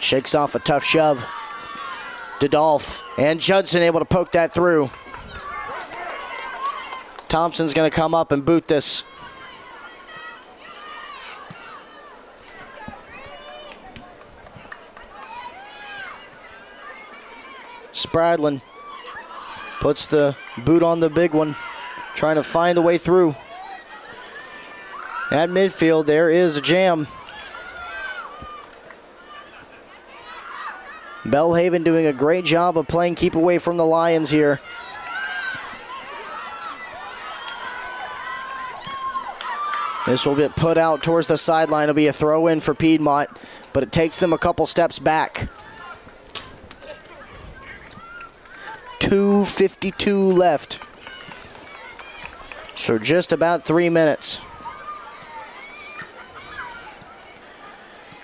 shakes off a tough shove. DeDolph and Judson able to poke that through. Thompson's going to come up and boot this. Spradlin puts the boot on the big one, trying to find the way through. At midfield, there is a jam. Belhaven doing a great job of playing keep away from the Lions here. This will get put out towards the sideline. It'll be a throw in for Piedmont, but it takes them a couple steps back. 2:52 left. So just about 3 minutes.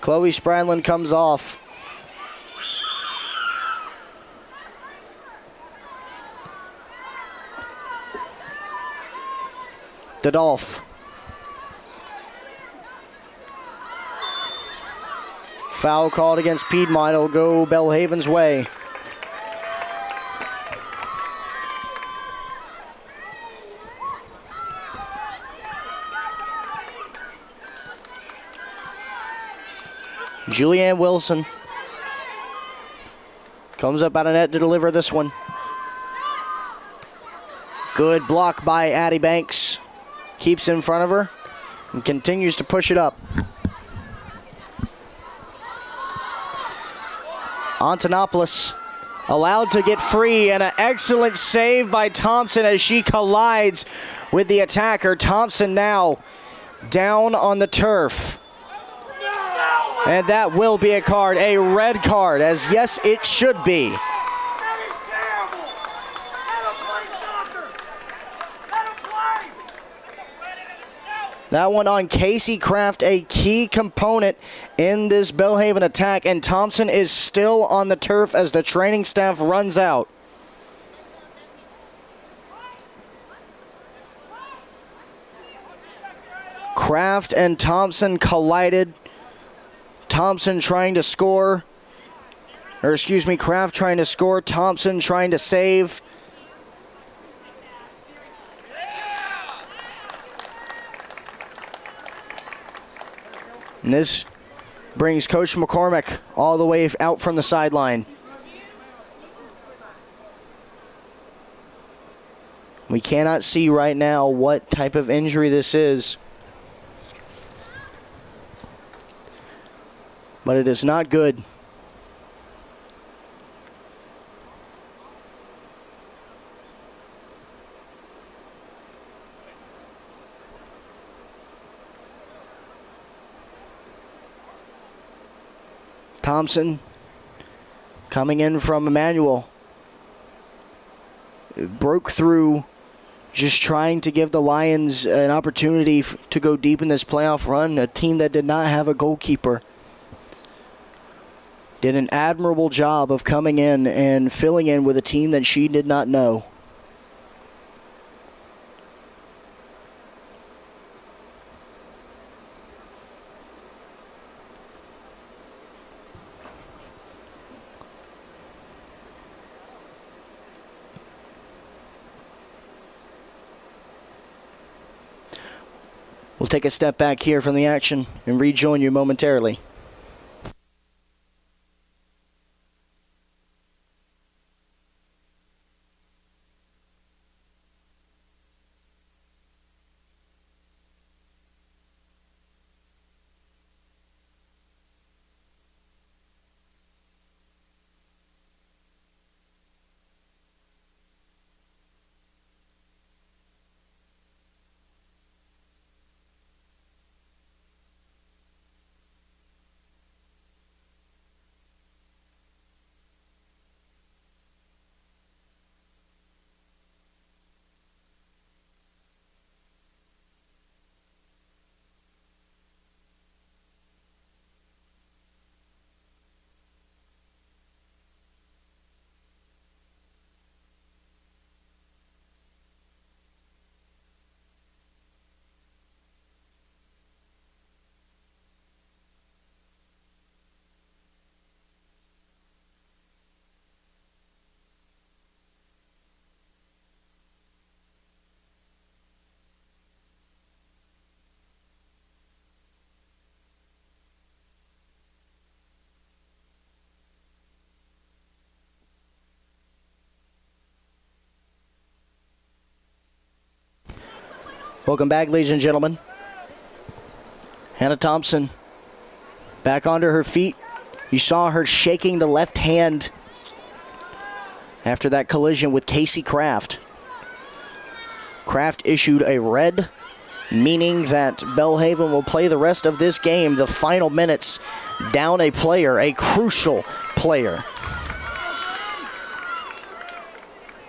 Chloe Spradlin comes off. DeDolph. Foul called against Piedmont. It'll go Belhaven's way. Julianne Wilson comes up out of net to deliver this one. Good block by Addie Banks. Keeps in front of her and continues to push it up. Antonopoulos allowed to get free, and an excellent save by Thompson as she collides with the attacker. Thompson now down on the turf. And that will be a card, a red card, as yes, it should be. That one on Casey Kraft, a key component in this Belhaven attack, and Thompson is still on the turf as the training staff runs out. Kraft and Thompson collided. Thompson trying to score, or excuse me, Kraft trying to score, Thompson trying to save. And this brings Coach McCormick all the way out from the sideline. We cannot see right now what type of injury this is, but it is not good. Thompson coming in from Emmanuel. Broke through, just trying to give the Lions an opportunity to go deep in this playoff run. A team that did not have a goalkeeper did an admirable job of coming in and filling in with a team that she did not know. We'll take a step back here from the action and rejoin you momentarily. Welcome back, ladies and gentlemen. Hannah Thompson back onto her feet. You saw her shaking the left hand after that collision with Casey Kraft. Kraft issued a red, meaning that Belhaven will play the rest of this game, the final minutes, down a player, a crucial player.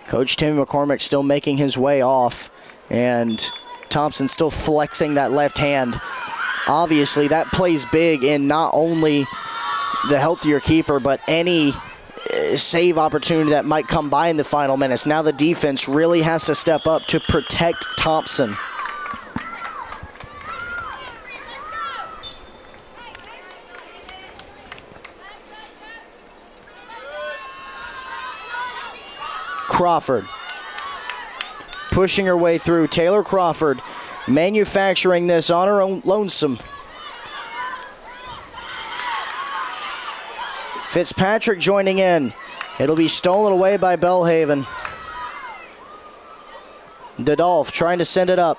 Coach Timmy McCormick still making his way off, and Thompson still flexing that left hand. Obviously, that plays big in not only the healthier keeper, but any save opportunity that might come by in the final minutes. Now the defense really has to step up to protect Thompson. Crawford pushing her way through. Taylor Crawford manufacturing this on her own lonesome. Fitzpatrick joining in. It'll be stolen away by Belhaven. Dodolph trying to send it up.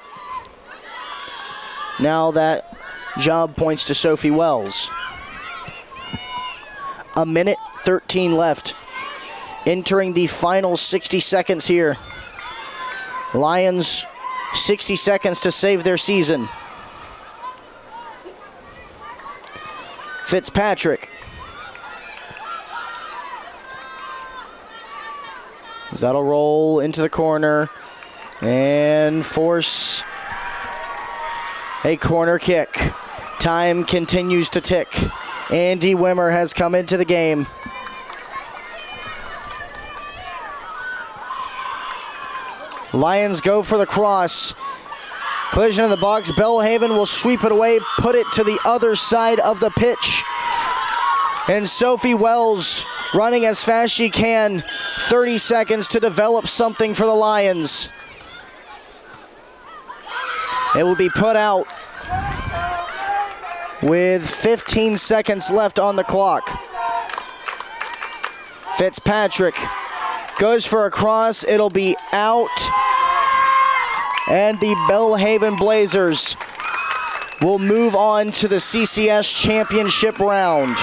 Now that job points to Sophie Wells. A minute 13 left. Entering the final 60 seconds here. Lions 60 seconds to save their season. Fitzpatrick. That'll roll into the corner and force a corner kick. Time continues to tick. Andy Wimmer has come into the game. Lions go for the cross. Collision in the box. Belhaven will sweep it away, put it to the other side of the pitch. And Sophie Wells running as fast as she can. 30 seconds to develop something for the Lions. It will be put out with 15 seconds left on the clock. Fitzpatrick goes for a cross. It'll be out. And the Belhaven Blazers will move on to the CCS championship round.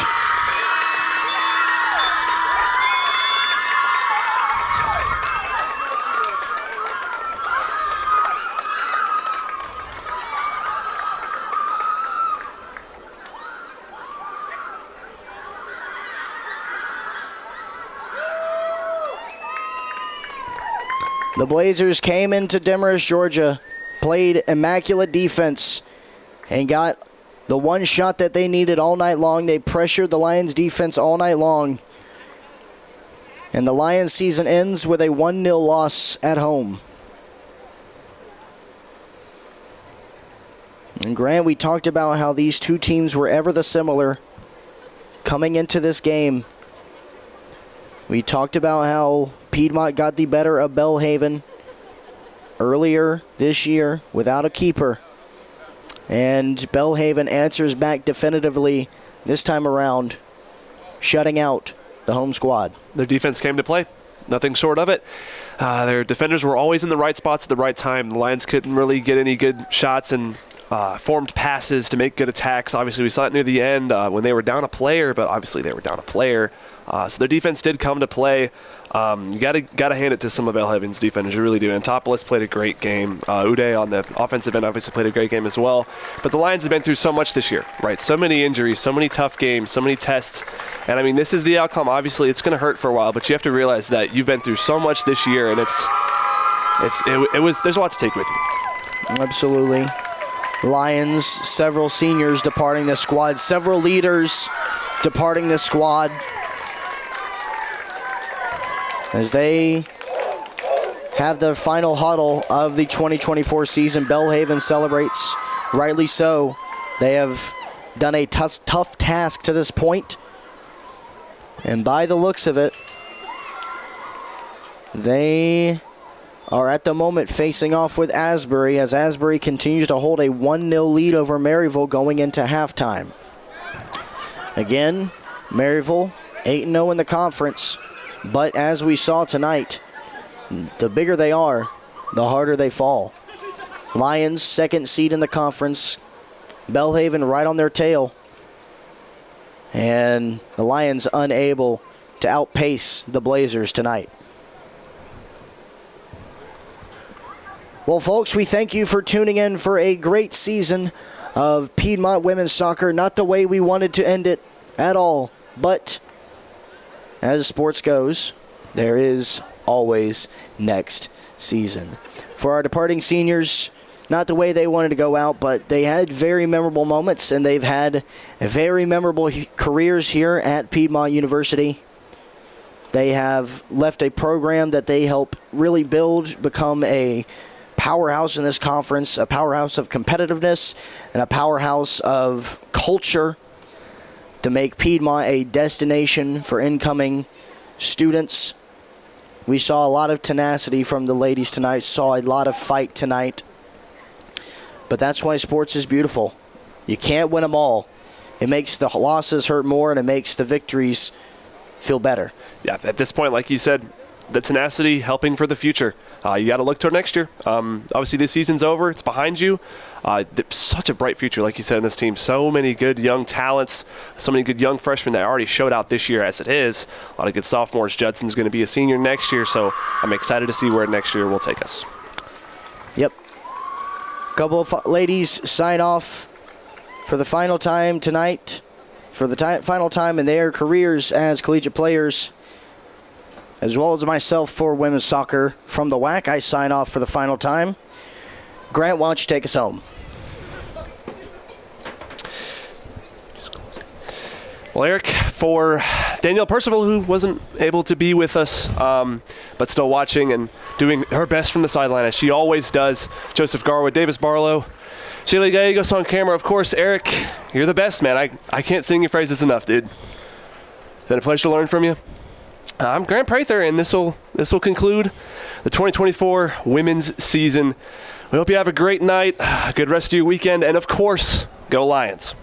The Blazers came into Demorest, Georgia, played immaculate defense, and got the one shot that they needed all night long. They pressured the Lions defense all night long. And the Lions season ends with a 1-0 loss at home. And Grant, we talked about how these two teams were ever the similar coming into this game. We talked about how Piedmont got the better of Belhaven earlier this year without a keeper. And Belhaven answers back definitively this time around, shutting out the home squad. Their defense came to play. Nothing short of it. Their defenders were always in the right spots at the right time. The Lions couldn't really get any good shots and formed passes to make good attacks. Obviously, we saw it near the end when they were down a player, but obviously they were down a player. So their defense did come to play. You gotta hand it to some of Belhaven's defenders. You really do. Antopoulos played a great game. Uday on the offensive end obviously played a great game as well. But the Lions have been through so much this year, right? So many injuries, so many tough games, so many tests. And I mean, this is the outcome. Obviously, it's going to hurt for a while, but you have to realize that you've been through so much this year, and there's a lot to take with you. Absolutely. Lions, several seniors departing the squad, several leaders departing the squad. As they have the final huddle of the 2024 season, Belhaven celebrates, rightly so. They have done a tough task to this point. And by the looks of it, they are at the moment facing off with Asbury as Asbury continues to hold a 1-0 lead over Maryville going into halftime. Again, Maryville 8-0 in the conference. But as we saw tonight, the bigger they are, the harder they fall. Lions, second seed in the conference. Belhaven right on their tail. And the Lions unable to outpace the Blazers tonight. Well, folks, we thank you for tuning in for a great season of Piedmont women's soccer. Not the way we wanted to end it at all, but as sports goes, there is always next season. For our departing seniors, not the way they wanted to go out, but they had very memorable moments, and they've had very memorable careers here at Piedmont University. They have left a program that they help really build, become a powerhouse in this conference, a powerhouse of competitiveness, and a powerhouse of culture to make Piedmont a destination for incoming students. We saw a lot of tenacity from the ladies tonight, saw a lot of fight tonight. But that's why sports is beautiful. You can't win them all. It makes the losses hurt more, and it makes the victories feel better. Yeah, at this point, like you said, the tenacity helping for the future. You got to look toward next year. Obviously, this season's over. It's behind you. Such a bright future, like you said, in this team. So many good young talents, so many good young freshmen that already showed out this year as it is. A lot of good sophomores. Judson's going to be a senior next year, so I'm excited to see where next year will take us. Yep. Couple of ladies sign off for the final time tonight, for the final time in their careers as collegiate players, as well as myself for women's soccer. From the WAC, I sign off for the final time. Grant, why don't you take us home? Well, Eric, for Danielle Percival, who wasn't able to be with us, but still watching and doing her best from the sideline, as she always does, Joseph Garwood, Davis Barlow, Shaylee Gallegos on camera. Of course, Eric, you're the best, man. I can't sing your praises enough, dude. It's been a pleasure to learn from you. I'm Grant Prather, and this will conclude the 2024 women's season. We hope you have a great night, a good rest of your weekend, and of course, go Lions.